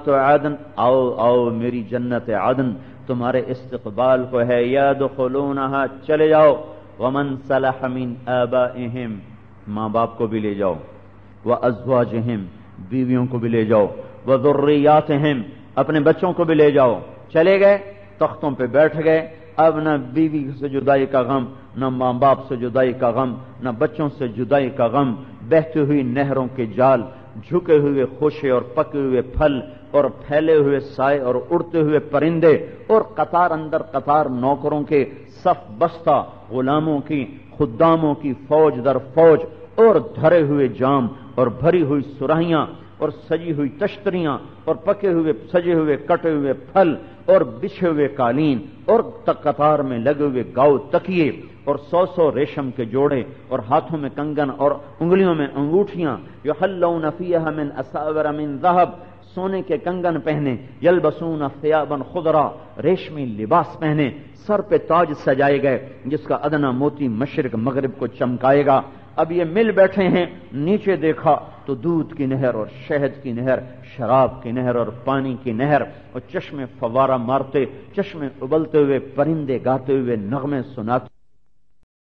عدن، آؤ میری جنت عدن تمہارے استقبال کو ہے، یدخلونہا چلے جاؤ، ومن صلح من آبائہم، ماں باپ کو بھی لے جاؤ، وازواجہم، بیویوں کو بھی لے جاؤ، وذریاتہم، اپنے بچوں کو بھی لے جاؤ۔ چلے گئے، تختوں پہ بیٹھ گئے، اب نہ بیوی سے جدائی کا غم، نہ ماں باپ سے جدائی کا غم، نہ بچوں سے جدائی کا غم، بہتی ہوئی نہروں کے جال، جھکے ہوئے خوشے اور پکے ہوئے پھل، اور پھیلے ہوئے سائے اور اڑتے ہوئے پرندے، اور قطار اندر قطار نوکروں کے صف بستہ، غلاموں کی خداموں کی فوج در فوج، اور دھرے ہوئے جام اور بھری ہوئی سراہیاں اور سجی ہوئی تشتریاں اور پکے ہوئے سجے ہوئے کٹے ہوئے پھل اور بچھے ہوئے قالین اور قطار میں لگے ہوئے گاؤ تکیے اور 100 ریشم کے جوڑے اور ہاتھوں میں کنگن اور انگلیوں میں انگوٹھیاں، یحلون فیہا من اساور من ذہب، سونے کے کنگن پہنے، یلبسون ثیابا خضرا، ریشمی لباس پہنے، سر پہ تاج سجائے گئے جس کا ادنا موتی مشرق مغرب کو چمکائے گا۔ اب یہ مل بیٹھے ہیں، نیچے دیکھا تو دودھ کی نہر اور شہد کی نہر، شراب کی نہر اور پانی کی نہر، اور چشمے فوارہ مارتے، چشمے ابلتے ہوئے، پرندے گاتے ہوئے، نغمے سناتے